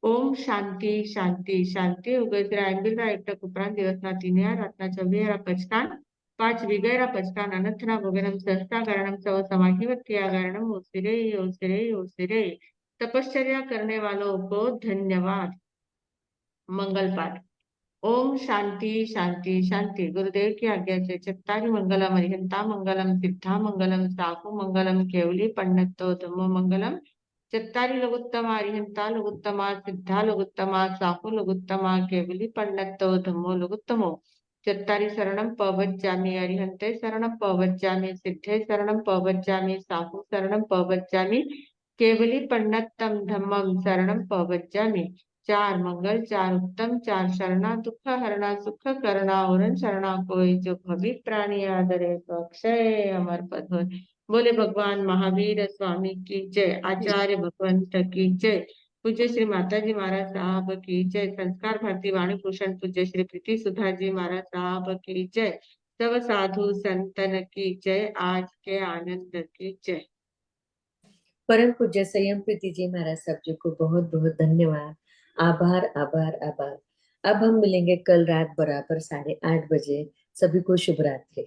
ओम शांति शांति शांति उगजरा एंबिलरा एकटक उपरांत दिवसना 3 रातना 24 पचकान 5 विगैरा पचकान अनंतना भोगनम सहस्ता कारणम सव समाधिवत्या कारणम ओसिरे ओसिरे ओसिरे। तपश्चर्या करने वालों को धन्यवाद। मंगल पाठ। ओम शांति शांति शांति। गुरुदेव की आज्ञा से चत्तारि मंगलम अरिहंता मंगलम सिद्धा मंगलम साहु मंगलम केवली पंडितो धम्मो मंगलम। चत्तारि लघुत्तमा अरिहंता लघुत्तमा सिद्धा लघुत्तमा साहु लघुत्तमा केवली पंडितो धम्मो लघुत्तमो। चत्तारि शरणं पवज्जामि अरिहंते शरणं पवज्जामि सिद्धे शरणं पवज्जामि साहु शरणं पवज्जामि केवली पंडितम धम्मम शरणं पवज्जामि। 4 मंगल 4 उत्तम 4 शरणा दुख हरणा सुख करना और शरणा कोई जो भवि प्राणी आदरे तो अक्षय अमर पद हो। बोले भगवान महावीर स्वामी की जय। आचार्य भगवंत की जय। पूज्य श्री माता जी महाराज साहब की जय। संस्कार भारती वाणी भूषण पूज्य श्री प्रीति सुधा जी महाराज साहब की जय। सब साधु संतन की जय। आज के आनंद की जय। परम पूज्य संयम प्रीति जी महाराज साहब जी को बहुत बहुत धन्यवाद। आभार आभार आभार। अब हम मिलेंगे कल रात बराबर 8:30 बजे। सभी को शुभ रात्रि।